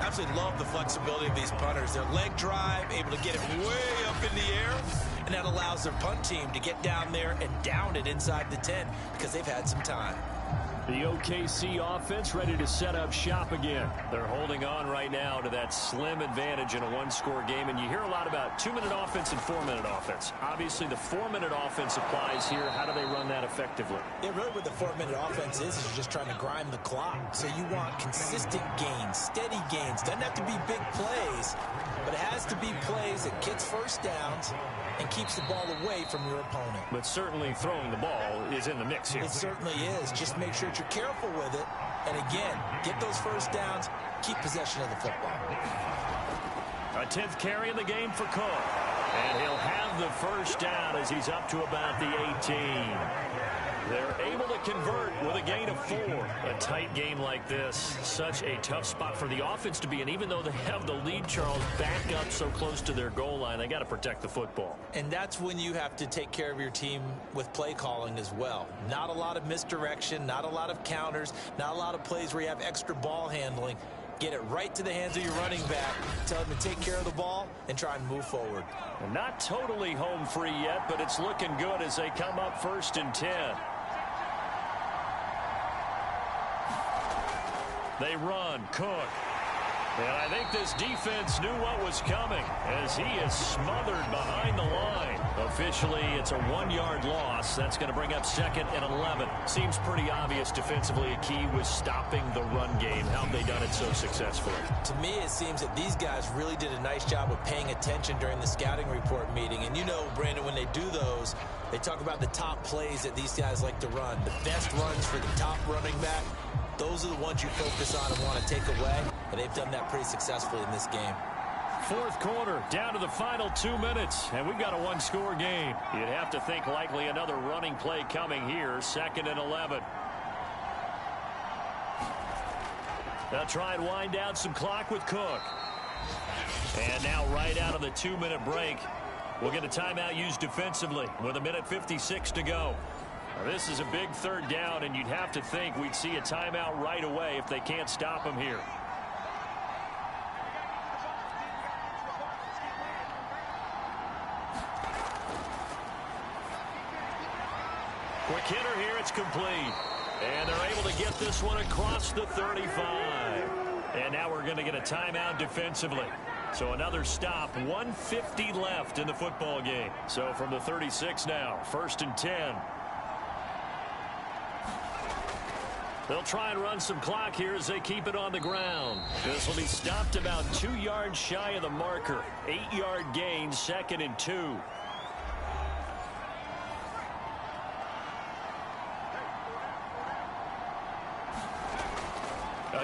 Speaker 3: Absolutely love the flexibility of these punters. Their leg drive, able to get it way up in the air, and that allows their punt team to get down there and down it inside the 10 because they've had some time.
Speaker 4: The OKC offense ready to set up shop again.
Speaker 2: They're holding on right now to that slim advantage in a one-score game, and you hear a lot about 2-minute offense and 4-minute offense. Obviously, the 4-minute offense applies here. How do they run that effectively?
Speaker 3: Yeah, really what the 4-minute offense is you're just trying to grind the clock. So you want consistent gains, steady gains. Doesn't have to be big plays, but it has to be plays that gets first downs and keeps the ball away from your opponent.
Speaker 2: But certainly throwing the ball is in the mix here.
Speaker 3: It certainly is. Just make sure that you're careful with it. And again, get those first downs, keep possession of the football.
Speaker 2: A 10th carry in the game for Cook. And he'll have the first down as he's up to about the 18. They're able to convert with a gain of 4. A tight game like this, such a tough spot for the offense to be in. Even though they have the lead, Charles, back up so close to their goal line, they got to protect the football.
Speaker 3: And that's when you have to take care of your team with play calling as well. Not a lot of misdirection, not a lot of counters, not a lot of plays where you have extra ball handling. Get it right to the hands of your running back. Tell him to take care of the ball and try and move forward.
Speaker 2: Well, not totally home free yet, but it's looking good as they come up 1st and 10. They run. Cook. And I think this defense knew what was coming as he is smothered behind the line. Officially, it's a 1-yard loss. That's going to bring up 2nd and 11. Seems pretty obvious defensively a key was stopping the run game. How have they done it so successfully?
Speaker 3: To me, it seems that these guys really did a nice job of paying attention during the scouting report meeting. And you know, Brandon, when they do those, they talk about the top plays that these guys like to run. The best runs for the top running back. Those are the ones you focus on and want to take away, and they've done that pretty successfully in this game.
Speaker 2: 4th quarter, down to the final 2 minutes, and we've got a 1-score game. You'd have to think likely another running play coming here, 2nd and 11. They'll try and wind down some clock with Cook. And now right out of the 2-minute break, we'll get a timeout used defensively with 1:56 to go. Now, this is a big 3rd down, and you'd have to think we'd see a timeout right away if they can't stop him here. Quick hitter here, it's complete. And they're able to get this one across the 35. And now we're going to get a timeout defensively. So another stop, 1:50 left in the football game. So from the 36 now, 1st and 10. They'll try and run some clock here as they keep it on the ground. This will be stopped about 2 yards shy of the marker. 8-yard gain, 2nd and 2.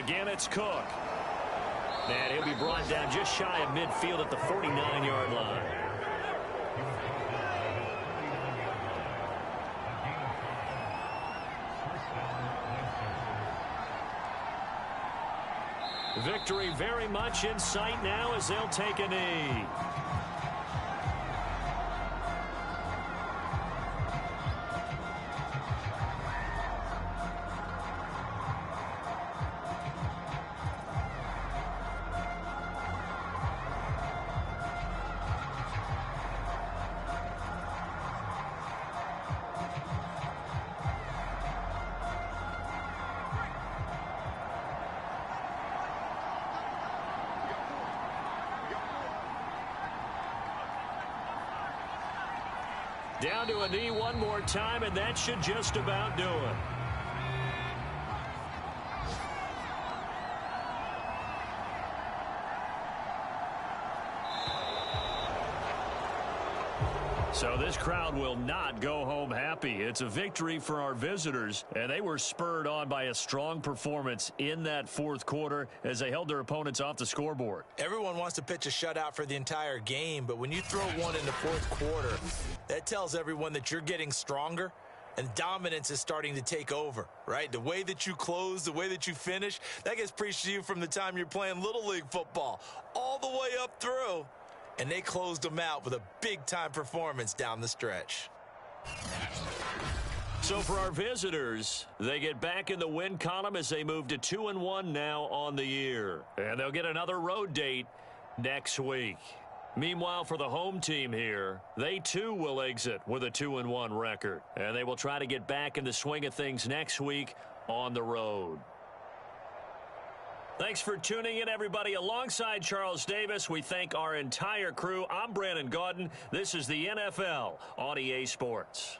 Speaker 2: Again, it's Cook. And he'll be brought down just shy of midfield at the 49-yard line. Victory very much in sight now as they'll take a knee. Down to a knee one more time, and that should just about do it. So this crowd will not go home happy. It's a victory for our visitors, and they were spurred on by a strong performance in that fourth quarter as they held their opponents off the scoreboard.
Speaker 3: Everyone wants to pitch a shutout for the entire game, but when you throw one in the fourth quarter, that tells everyone that you're getting stronger and dominance is starting to take over, right? The way that you close, the way that you finish, that gets preached to you from the time you're playing Little League football all the way up through. And they closed them out with a big-time performance down the stretch.
Speaker 2: So for our visitors, they get back in the win column as they move to 2-1 now on the year. And they'll get another road date next week. Meanwhile, for the home team here, they too will exit with a 2-1 record. And they will try to get back in the swing of things next week on the road. Thanks for tuning in, everybody. Alongside Charles Davis, we thank our entire crew. I'm Brandon Gaudin. This is the NFL on EA Sports.